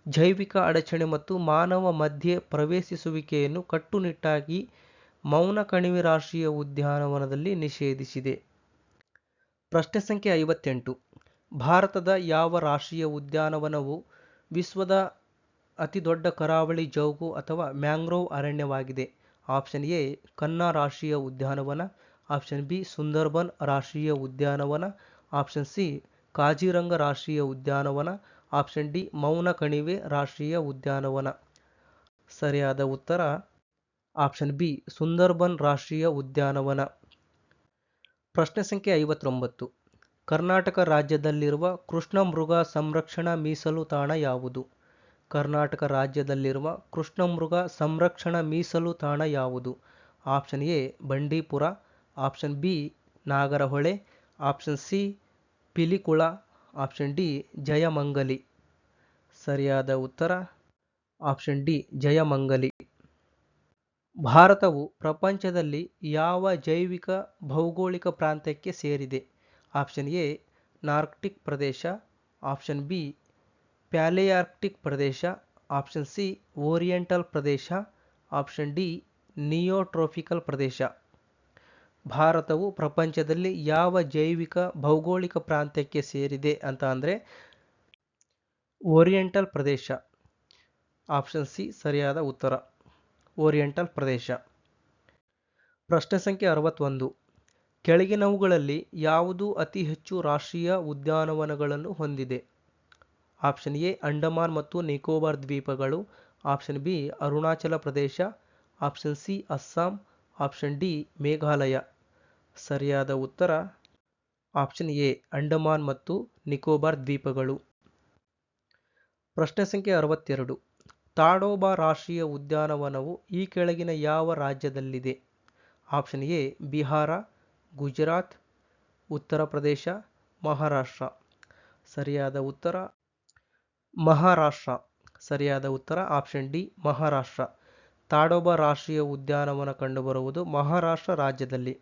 ಜೈವಿಕ ಅಡಚಣೆ ಮತ್ತು ಮಾನವ ಮಧ್ಯೆ ಪ್ರವೇಶಿಸುವಿಕೆಯನ್ನು ಕಟ್ಟುನಿಟ್ಟಾಗಿ ಮೌನ ಕಣಿವೆ ರಾಷ್ಟ್ರೀಯ ಉದ್ಯಾನವನದಲ್ಲಿ ನಿಷೇಧಿಸಿದೆ. ಪ್ರಶ್ನೆ ಸಂಖ್ಯೆ 58. ಭಾರತದ ಯಾವ ರಾಷ್ಟ್ರೀಯ ಉದ್ಯಾನವನವು ವಿಶ್ವದ ಅತಿದೊಡ್ಡ ಕರಾವಳಿ ಜೌಗು ಅಥವಾ ಮ್ಯಾಂಗ್ರೋವ್ ಅರಣ್ಯವಾಗಿದೆ? ಆಪ್ಷನ್ ಎ ಕನ್ನಾ ರಾಷ್ಟ್ರೀಯ ಉದ್ಯಾನವನ, ಆಪ್ಷನ್ ಬಿ ಸುಂದರ್ಬನ್ ರಾಷ್ಟ್ರೀಯ ಉದ್ಯಾನವನ, ಆಪ್ಷನ್ ಸಿ ಕಾಜಿರಂಗ ರಾಷ್ಟ್ರೀಯ ಉದ್ಯಾನವನ, ಆಪ್ಷನ್ ಡಿ ಮೌನ ಕಣಿವೆ ರಾಷ್ಟ್ರೀಯ ಉದ್ಯಾನವನ. ಸರಿಯಾದ ಉತ್ತರ ಆಪ್ಷನ್ ಬಿ ಸುಂದರ್ಬನ್ ರಾಷ್ಟ್ರೀಯ ಉದ್ಯಾನವನ. ಪ್ರಶ್ನೆ ಸಂಖ್ಯೆ 59. ಕರ್ನಾಟಕ ರಾಜ್ಯದಲ್ಲಿರುವ ಕೃಷ್ಣಮೃಗ ಸಂರಕ್ಷಣಾ ಮೀಸಲು ತಾಣ ಯಾವುದು? ಕರ್ನಾಟಕ ರಾಜ್ಯದಲ್ಲಿರುವ ಕೃಷ್ಣಮೃಗ ಸಂರಕ್ಷಣಾ ಮೀಸಲು ತಾಣ ಯಾವುದು? Option A Bandipura, option B Nagarhole, option C Pilikula, option D Jayamangali. ಸರಿಯಾದ ಉತ್ತರ ಆಪ್ಷನ್ ಡಿ ಜಯಮಂಗಲಿ. ಭಾರತವು ಪ್ರಪಂಚದಲ್ಲಿ ಯಾವ ಜೈವಿಕ ಭೌಗೋಳಿಕ ಪ್ರಾಂತ್ಯಕ್ಕೆ ಸೇರಿದೆ? Option A ನಾರ್ಕ್ಟಿಕ್ Pradesh, option B ಪ್ಯಾಲಿಯಾರ್ಕ್ಟಿಕ್ Pradesh, option C oriental Pradesh, option D ನಿಯೋಟ್ರೋಪಿಕಲ್ ಪ್ರದೇಶ. ಭಾರತವು ಪ್ರಪಂಚದಲ್ಲಿ ಯಾವ ಜೈವಿಕ ಭೌಗೋಳಿಕ ಪ್ರಾಂತ್ಯಕ್ಕೆ ಸೇರಿದೆ ಅಂತ ಅಂದರೆ ಓರಿಯೆಂಟಲ್ ಪ್ರದೇಶ. ಆಪ್ಷನ್ ಸಿ ಸರಿಯಾದ ಉತ್ತರ, ಓರಿಯೆಂಟಲ್ ಪ್ರದೇಶ. ಪ್ರಶ್ನೆ ಸಂಖ್ಯೆ 61. ಕೆಳಗಿನವುಗಳಲ್ಲಿ ಯಾವುದು ಅತಿ ಹೆಚ್ಚು ರಾಷ್ಟ್ರೀಯ ಉದ್ಯಾನವನಗಳನ್ನು ಹೊಂದಿದೆ? ಆಪ್ಷನ್ ಎ ಅಂಡಮಾನ್ ಮತ್ತು ನಿಕೋಬಾರ್ ದ್ವೀಪಗಳು, option B Arunachal Pradesh, option C Assam, option D Meghalaya. ಸರಿಯಾದ ಉತ್ತರ ಆಪ್ಷನ್ ಎ ಅಂಡಮಾನ್ ಮತ್ತು ನಿಕೋಬಾರ್ ದ್ವೀಪಗಳು. ಪ್ರಶ್ನೆ ಸಂಖ್ಯೆ 62. ತಾಡೋಬಾ ರಾಷ್ಟ್ರೀಯ ಉದ್ಯಾನವನವು ಈ ಕೆಳಗಿನ ಯಾವ ರಾಜ್ಯದಲ್ಲಿದೆ? Option A Bihar, Gujarat, Uttar Pradesh, Maharashtra. ಸರಿಯಾದ ಉತ್ತರ ಮಹಾರಾಷ್ಟ್ರ. ಸರಿಯಾದ ಉತ್ತರ ಆಪ್ಷನ್ ಡಿ ಮಹಾರಾಷ್ಟ್ರ. ತಾಡೋಬಾ ರಾಷ್ಟ್ರೀಯ ಉದ್ಯಾನವನ ಕಂಡುಬರುವುದು ಮಹಾರಾಷ್ಟ್ರ ರಾಜ್ಯದಲ್ಲಿ.